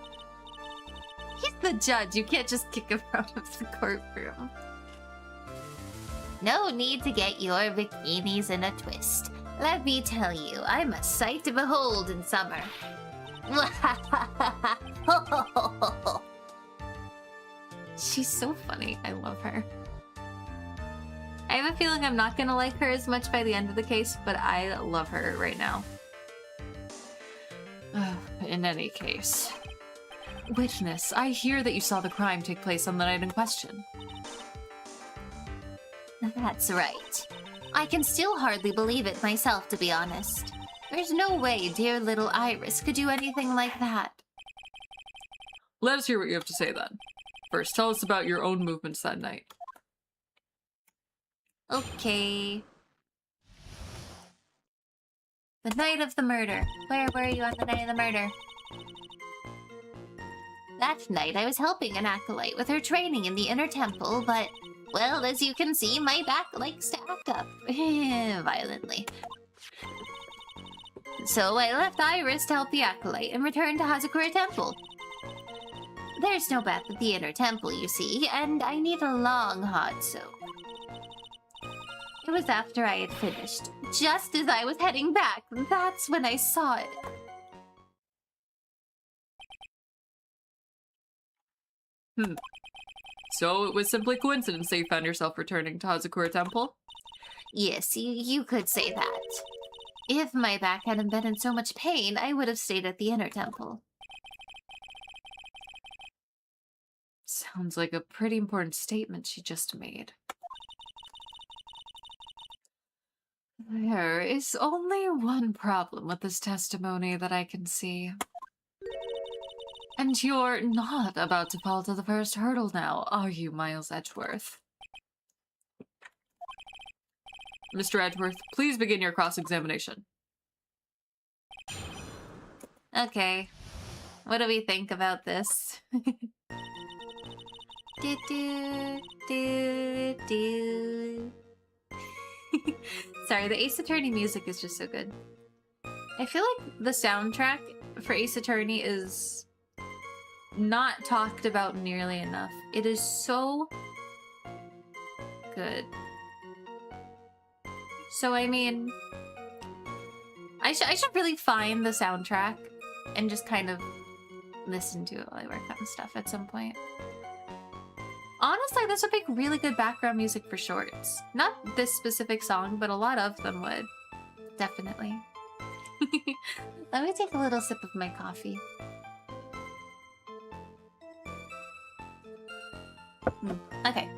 Speaker 1: He's the judge. You can't just kick him out of the courtroom. No need to get your bikinis in a twist. Let me tell you, I'm a sight to behold in summer. She's so funny. I love her. I have a feeling I'm not gonna like her as much by the end of the case, but I love her right now. In any case. Witness, I hear that you saw the crime take place on the night in question. That's right. I can still hardly believe it myself, to be honest. There's no way dear little Iris could do anything like that.
Speaker 2: Let us hear what you have to say then. First, tell us about your own movements that night.
Speaker 1: Okay. The night of the murder. Where were you on the night of the murder? That night I was helping an acolyte with her training in the inner temple, but, well, as you can see, my back likes to act up violently. So I left Iris to help the acolyte and returned to Hazakura Temple. There's no bath at the inner temple, you see, and I need a long hot soak. It was after I had finished, just as I was heading back. That's when I saw it.
Speaker 2: So it was simply coincidence that you found yourself returning to Hazakura Temple?
Speaker 1: Yes, you could say that. If my back hadn't been in so much pain, I would have stayed at the inner temple.
Speaker 2: Sounds like a pretty important statement she just made. There is only one problem with this testimony that I can see. And you're not about to fall to the first hurdle now, are you, Miles Edgeworth? Mr. Edgeworth, please begin your cross-examination.
Speaker 1: Okay. What do we think about this? Do, do, do, do. Sorry, the Ace Attorney music is just so good. I feel like the soundtrack for Ace Attorney is not talked about nearly enough. It is so good. So, I mean, I should really find the soundtrack and just kind of listen to it while I work on stuff at some point. Honestly, this would make really good background music for shorts. Not this specific song, but a lot of them would. Definitely. Let me take a little sip of my coffee. Okay.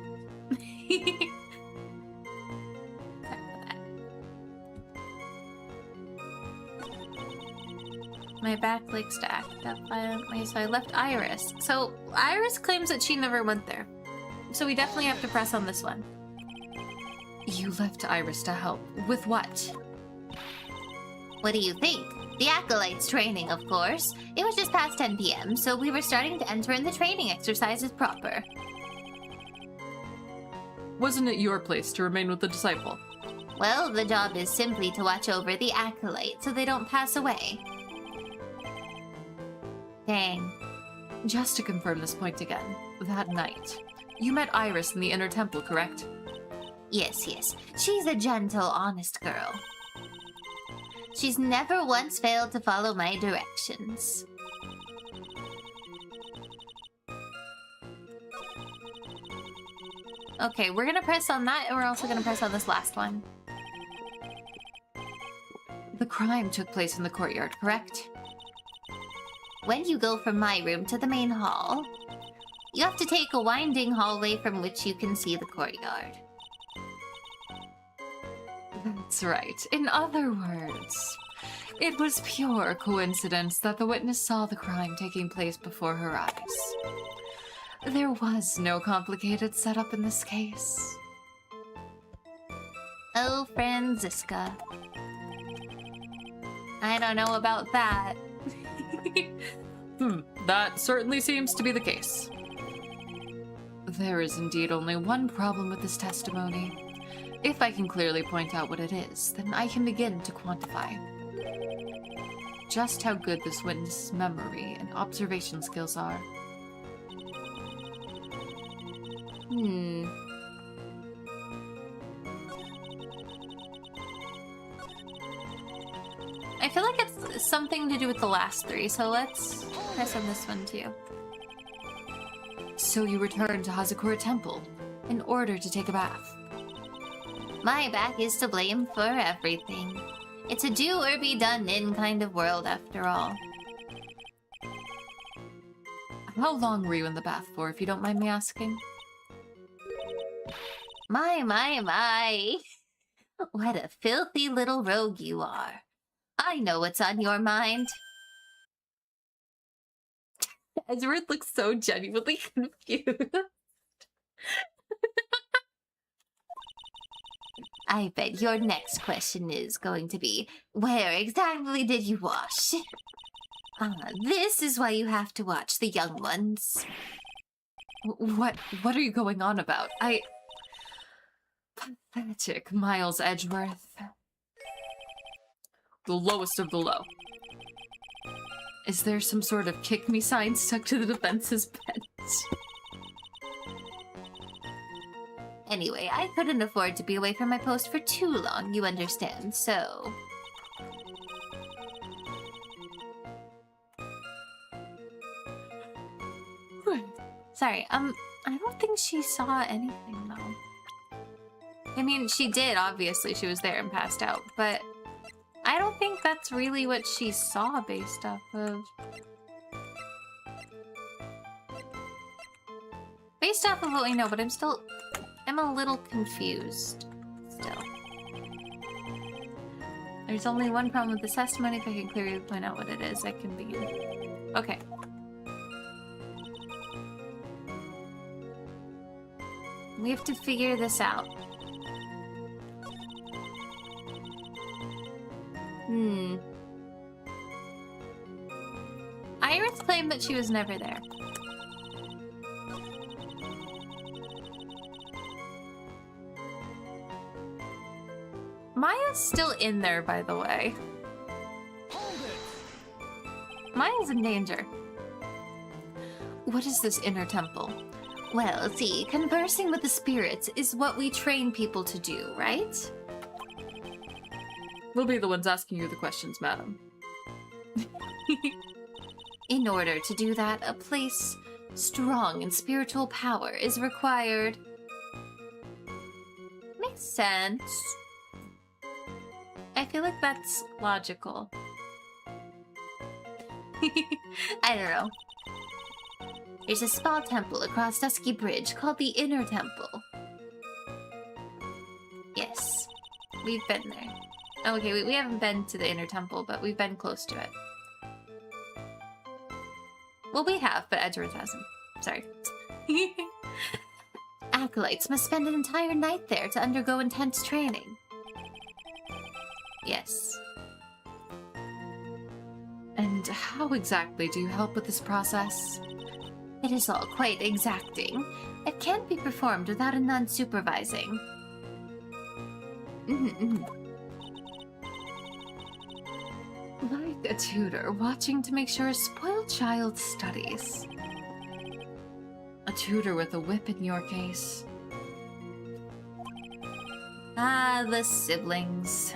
Speaker 1: Sorry about that. My back likes to act up violently, so I left Iris. So Iris claims that she never went there. So we definitely have to press on this one. You left Iris to help. With what? What do you think? The Acolyte's training, of course. It was just past 10 p.m., so we were starting to enter in the training exercises proper.
Speaker 2: Wasn't it your place to remain with the disciple?
Speaker 1: Well, the job is simply to watch over the Acolyte so they don't pass away. Dang.
Speaker 2: Just to confirm this point again, that night, you met Iris in the inner temple, correct?
Speaker 1: Yes, yes. She's a gentle, honest girl. She's never once failed to follow my directions. Okay, we're gonna press on that, and we're also gonna press on this last one.
Speaker 2: The crime took place in the courtyard, correct?
Speaker 1: When you go from my room to the main hall, you have to take a winding hallway from which you can see the courtyard.
Speaker 2: That's right. In other words, it was pure coincidence that the witness saw the crime taking place before her eyes. There was no complicated setup in this case.
Speaker 1: Oh, Franziska. I don't know about that.
Speaker 2: That certainly seems to be the case. There is indeed only one problem with this testimony. If I can clearly point out what it is, then I can begin to quantify. just how good this witness's memory and observation skills are.
Speaker 1: I feel like it's something to do with the last three, so let's press on this one too.
Speaker 2: So you returned to Hazakura Temple in order to take a bath.
Speaker 1: My back is to blame for everything. It's a do or be done in kind of world after all.
Speaker 2: How long were you in the bath for, if you don't mind me asking?
Speaker 1: My. What a filthy little rogue you are. I know what's on your mind.
Speaker 2: Edward looks so genuinely confused.
Speaker 1: I bet your next question is going to be, where exactly did you wash? This is why you have to watch the young ones.
Speaker 2: What are you going on about? Pathetic Miles Edgeworth. The lowest of the low. Is there some sort of kick-me sign stuck to the defense's bench?
Speaker 1: Anyway, I couldn't afford to be away from my post for too long, you understand, so... Sorry, I don't think she saw anything, though. I mean, she did, obviously, she was there and passed out, but I don't think that's really what she saw based off of... Based off of what we know, but I'm a little confused, still. There's only one problem with this testimony. If I can clearly point out what it is, I can begin. Okay. We have to figure this out. Iris claimed that she was never there. Maya's still in there, by the way. Maya's in danger.
Speaker 2: What is this inner temple?
Speaker 1: Well, see, conversing with the spirits is what we train people to do, right?
Speaker 2: We'll be the ones asking you the questions, madam.
Speaker 1: In order to do that, a place strong in spiritual power is required. Makes sense. I feel like that's logical. I don't know. There's a spa temple across Dusky Bridge called the Inner Temple. Yes, we've been there. Okay, we haven't been to the Inner Temple, but we've been close to it. Well, we have, but Edgeworth hasn't. Sorry. Acolytes must spend an entire night there to undergo intense training. Yes.
Speaker 2: And how exactly do you help with this process?
Speaker 1: It is all quite exacting. It can't be performed without a nun supervising.
Speaker 2: Like a tutor watching to make sure a spoiled child studies. A tutor with a whip in your case.
Speaker 1: Ah, the siblings.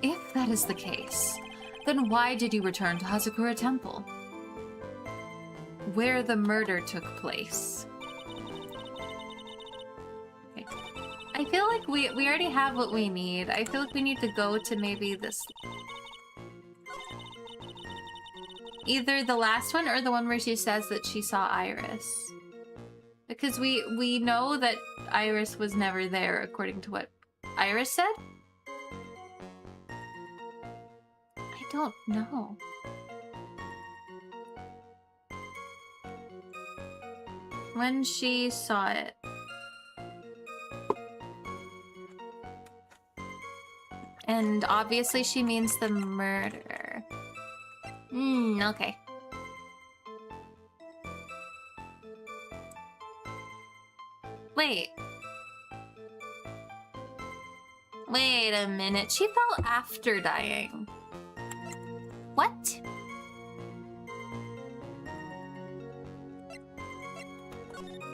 Speaker 2: If that is the case, then why did you return to Hazakura Temple? Where the murder took place.
Speaker 1: Okay. I feel like we already have what we need. I feel like we need to go to maybe this... Either the last one or the one where she says that she saw Iris. Because we know that Iris was never there, according to what Iris said? I don't know. When she saw it. And obviously she means the murder. Okay. Wait. Wait a minute. She fell after dying. What?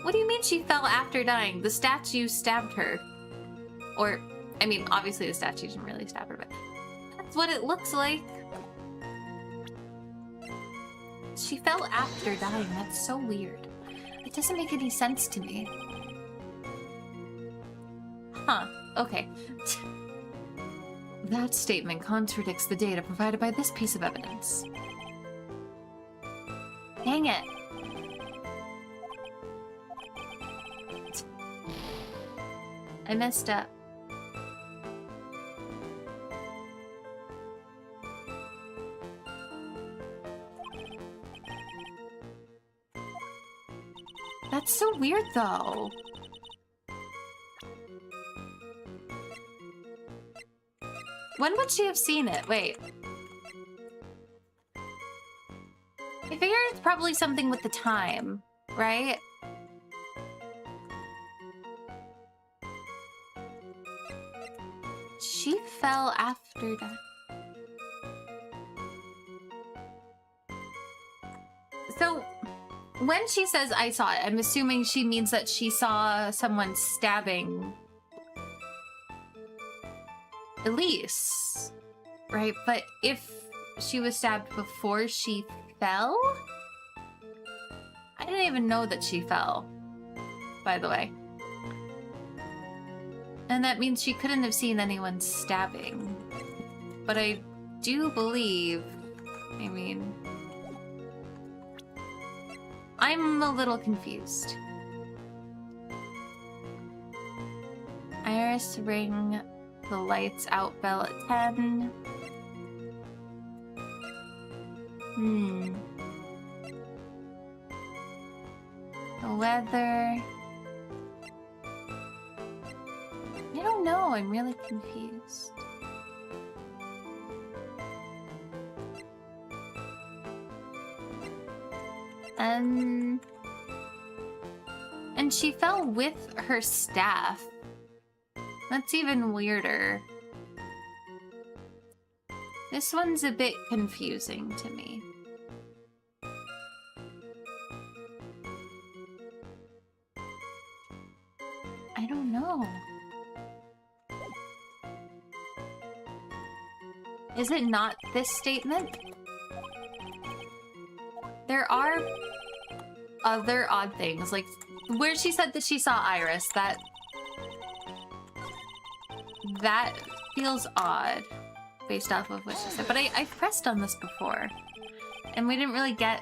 Speaker 1: What do you mean she fell after dying? The statue stabbed her. Or, I mean, obviously the statue didn't really stab her, but that's what it looks like. She fell after dying. That's so weird. It doesn't make any sense to me. Huh. Okay. That statement contradicts the data provided by this piece of evidence. Dang it. I messed up. That's so weird, though. When would she have seen it? Wait. I figure it's probably something with the time, right? She fell after that. So, when she says I saw it, I'm assuming she means that she saw someone stabbing Elise, right? But if she was stabbed before she fell? I didn't even know that she fell, by the way. And that means she couldn't have seen anyone stabbing. But I do believe, I mean, I'm a little confused. Iris ring the lights out bell at 10. The weather. I don't know, I'm really confused. And she fell with her staff. That's even weirder. This one's a bit confusing to me. I don't know. Is it not this statement? There are other odd things, like where she said that she saw Iris, that feels odd based off of what she said. But I pressed on this before, and we didn't really get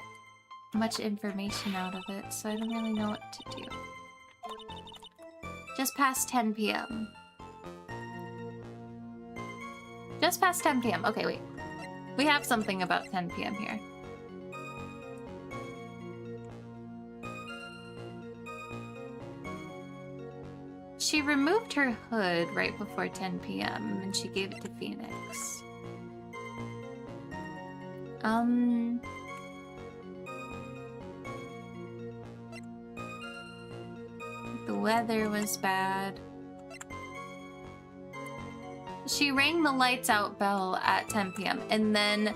Speaker 1: much information out of it, so I don't really know what to do. Just past 10 p.m. Just past 10 p.m. Okay, wait. We have something about 10 p.m. here. She removed her hood right before 10 p.m. and she gave it to Phoenix. The weather was bad. She rang the lights out bell at 10 p.m. and then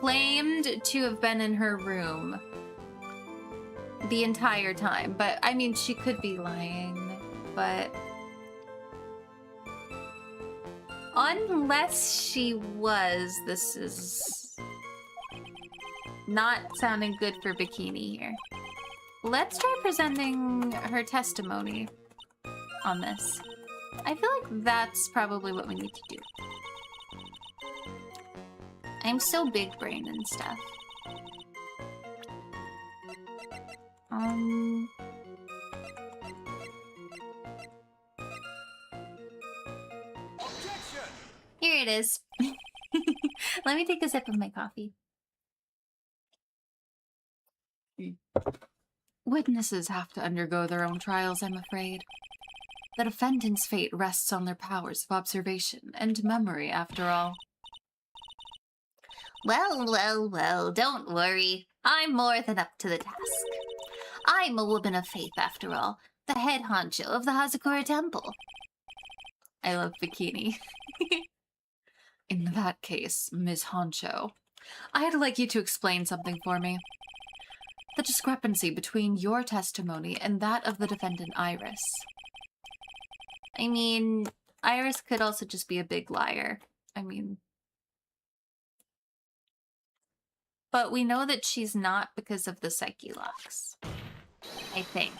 Speaker 1: claimed to have been in her room the entire time. But, I mean, she could be lying, but unless she was, this is not sounding good for Bikini here. Let's try presenting her testimony on this. I feel like that's probably what we need to do. I'm so big brain and stuff. Here it is. Let me take a sip of my coffee. Witnesses have to undergo their own trials, I'm afraid. The defendant's fate rests on their powers of observation and memory, after all. Well, well, well, don't worry. I'm more than up to the task. I'm a woman of faith, after all, the head honcho of the Hazakura Temple.
Speaker 2: I love Bikini. In that case, Ms. Honcho, I'd like you to explain something for me. The discrepancy between your testimony and that of the defendant Iris.
Speaker 1: I mean, Iris could also just be a big liar. But we know that she's not because of the psyche locks. I think.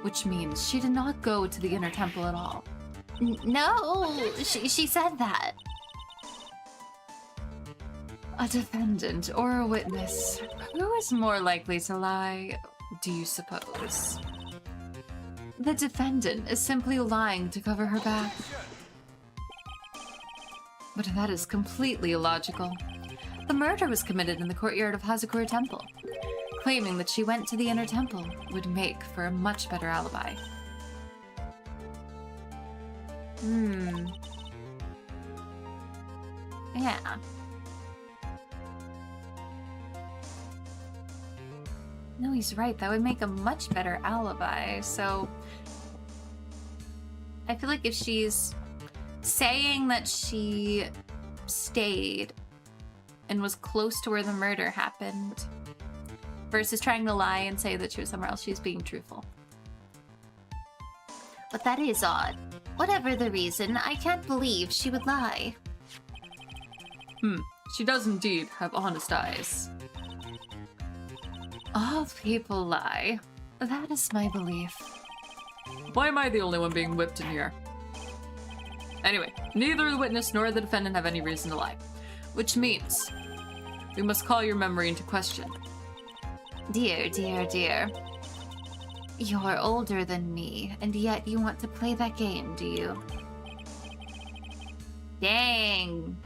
Speaker 2: Which means she did not go to the inner temple at all.
Speaker 1: No, she said that.
Speaker 2: A defendant or a witness, who is more likely to lie, do you suppose? The defendant is simply lying to cover her back. But that is completely illogical. The murder was committed in the courtyard of Hazakura Temple. Claiming that she went to the inner temple would make for a much better alibi.
Speaker 1: Yeah. No, he's right. That would make a much better alibi. So I feel like if she's saying that she stayed and was close to where the murder happened versus trying to lie and say that she was somewhere else, she's being truthful. But that is odd. Whatever the reason, I can't believe she would lie.
Speaker 2: She does indeed have honest eyes. All people lie. That is my belief. Why am I the only one being whipped in here? Anyway, neither the witness nor the defendant have any reason to lie. Which means we must call your memory into question.
Speaker 1: Dear, dear, dear. You're older than me, and yet you want to play that game, do you? Dang.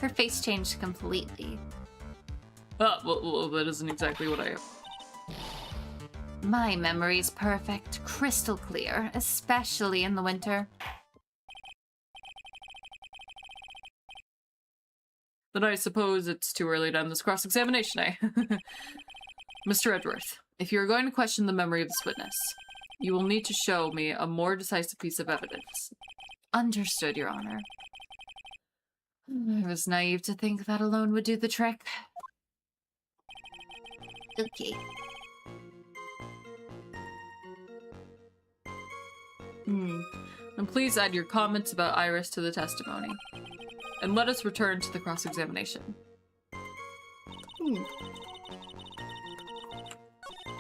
Speaker 1: Her face changed completely.
Speaker 2: Well, that isn't exactly what I have.
Speaker 1: My memory's perfect, crystal clear, especially in the winter.
Speaker 2: Then I suppose it's too early to end this cross-examination, eh? Mr. Edgeworth, if you are going to question the memory of this witness, you will need to show me a more decisive piece of evidence. Understood, Your Honor. I was naive to think that alone would do the trick.
Speaker 1: Okay.
Speaker 2: And please add your comments about Iris to the testimony. And let us return to the cross-examination.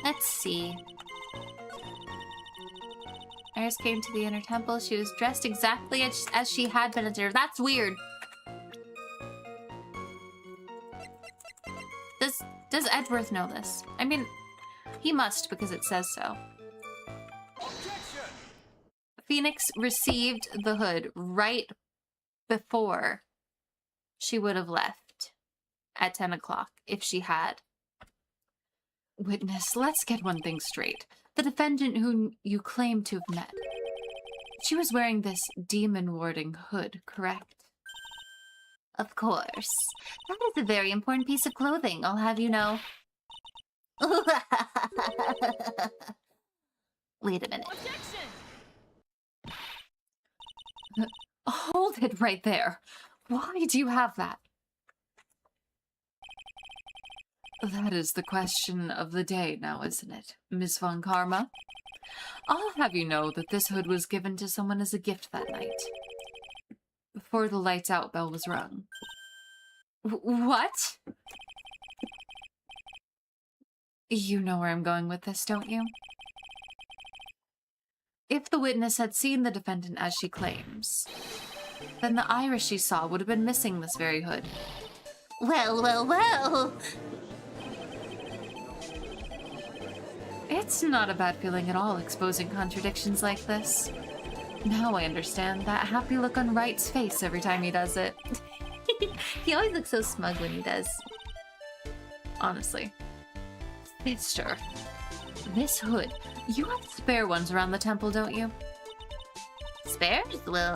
Speaker 1: Let's see. Iris came to the inner temple. She was dressed exactly as she had been at dinner. That's weird. Does Edgeworth know this? I mean, he must because it says so.
Speaker 3: Objection!
Speaker 1: Phoenix received the hood right before she would have left at 10 o'clock if she had.
Speaker 2: Witness, let's get one thing straight. The defendant whom you claim to have met, she was wearing this demon-warding hood, correct?
Speaker 1: Of course. That is a very important piece of clothing, I'll have you know. Wait a minute.
Speaker 2: Hold it right there. Why do you have that? That is the question of the day now, isn't it, Miss Von Karma? I'll have you know that this hood was given to someone as a gift that night, before the lights out bell was rung. What? You know where I'm going with this, don't you? If the witness had seen the defendant as she claims, then the Iris she saw would have been missing this very hood.
Speaker 1: Well, well, well!
Speaker 2: It's not a bad feeling at all exposing contradictions like this. Now I understand that happy look on Wright's face every time he does it.
Speaker 1: He always looks so smug when he does.
Speaker 2: Honestly. Sister, this hood, you have spare ones around the temple, don't you?
Speaker 1: Spares? Well,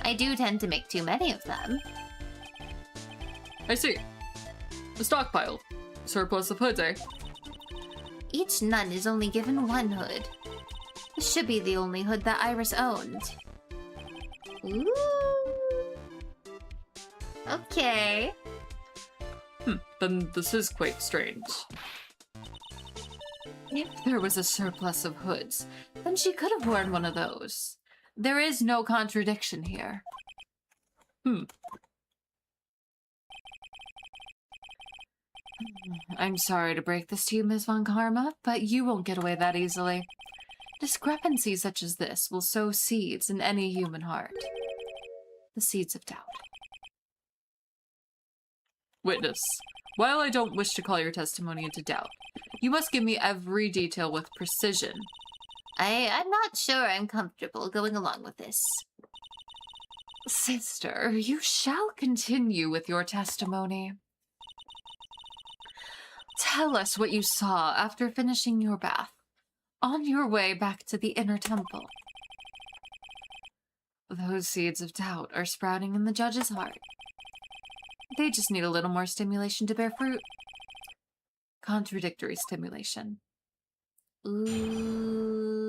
Speaker 1: I do tend to make too many of them.
Speaker 2: I see. A stockpile. Surplus of hoods, eh?
Speaker 1: Each nun is only given one hood. This should be the only hood that Iris owned. Ooh. Okay.
Speaker 2: Then this is quite strange. If there was a surplus of hoods, then she could have worn one of those. There is no contradiction here. I'm sorry to break this to you, Ms. Von Karma, but you won't get away that easily. Discrepancies such as this will sow seeds in any human heart. The seeds of doubt. Witness, while I don't wish to call your testimony into doubt, you must give me every detail with precision.
Speaker 1: I'm not sure I'm comfortable going along with this.
Speaker 2: Sister, you shall continue with your testimony. Tell us what you saw after finishing your bath, on your way back to the inner temple. Those seeds of doubt are sprouting in the judge's heart. They just need a little more stimulation to bear fruit. Contradictory stimulation.
Speaker 1: Ooh.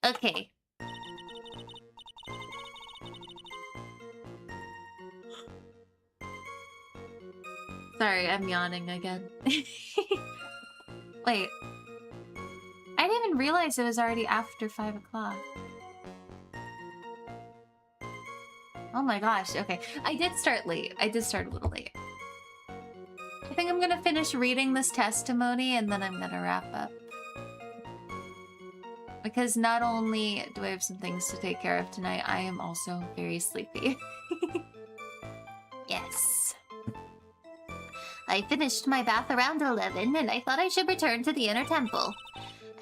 Speaker 1: Okay. Sorry, I'm yawning again. Wait. I didn't even realize it was already after 5 o'clock. Oh my gosh, okay. I did start late. I did start a little late. I think I'm gonna finish reading this testimony and then I'm gonna wrap up. Because not only do I have some things to take care of tonight, I am also very sleepy. Yes. I finished my bath around 11 and I thought I should return to the inner temple.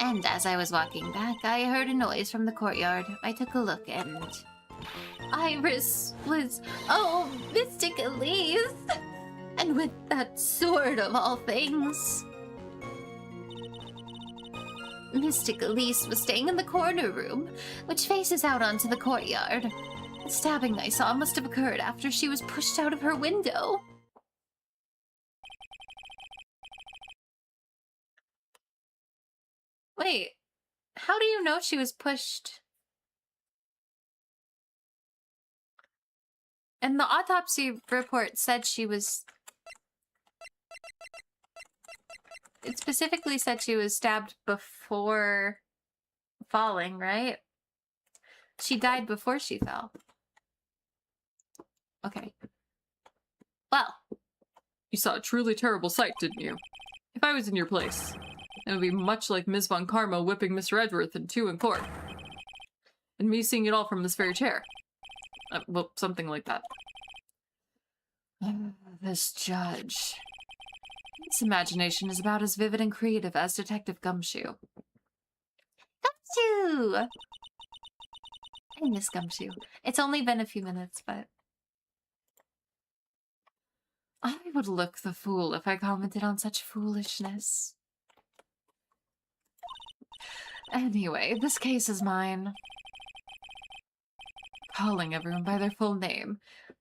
Speaker 1: And as I was walking back, I heard a noise from the courtyard. I took a look and... Iris was... Oh, Mystic Elise! And with that sword of all things... Mystic Elise was staying in the corner room, which faces out onto the courtyard. The stabbing I saw must have occurred after she was pushed out of her window. Wait, how do you know she was pushed? And the autopsy report said she was... It specifically said she was stabbed before falling, right? She died before she fell. Okay. Well.
Speaker 2: You saw a truly terrible sight, didn't you? If I was in your place, it would be much like Ms. Von Karma whipping Mr. Edgeworth in 2 in court. And me seeing it all from this very chair. Well, something like that. This judge. His imagination is about as vivid and creative as Detective Gumshoe.
Speaker 1: Gumshoe! I miss Gumshoe. It's only been a few minutes, but...
Speaker 2: I would look the fool if I commented on such foolishness. Anyway, this case is mine. Calling everyone by their full name.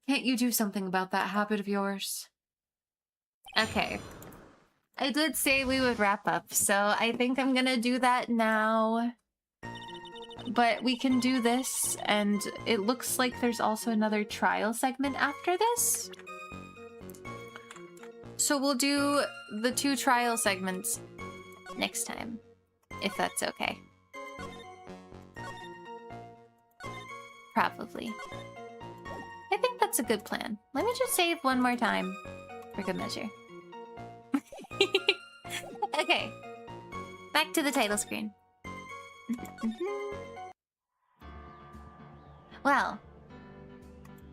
Speaker 2: Can't you do something about that habit of yours?
Speaker 1: Okay. I did say we would wrap up, so I think I'm gonna do that now. But we can do this, and it looks like there's also another trial segment after this. So we'll do the 2 trial segments next time, if that's okay. Probably. I think that's a good plan. Let me just save one more time for good measure. Okay. Back to the title screen. Well,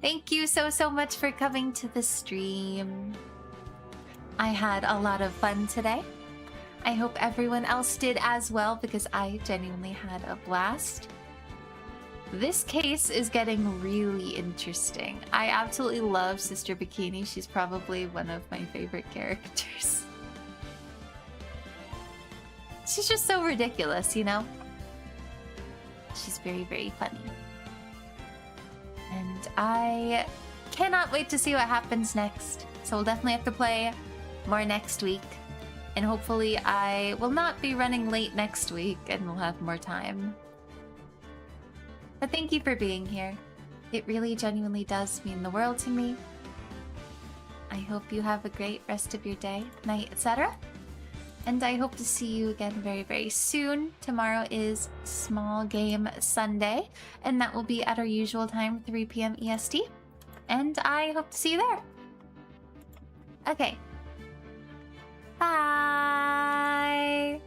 Speaker 1: thank you so much for coming to the stream. I had a lot of fun today. I hope everyone else did as well because I genuinely had a blast. This case is getting really interesting. I absolutely love Sister Bikini. She's probably one of my favorite characters. She's just so ridiculous, you know? She's very, very funny. And I cannot wait to see what happens next. So we'll definitely have to play more next week And hopefully I will not be running late next week and we'll have more time. But thank you for being here. It really genuinely does mean the world to me. I hope you have a great rest of your day, night, etc. And I hope to see you again very, very soon. Tomorrow is Small Game Sunday, and that will be at our usual time, 3 p.m. EST. And I hope to see you there. Okay. Bye!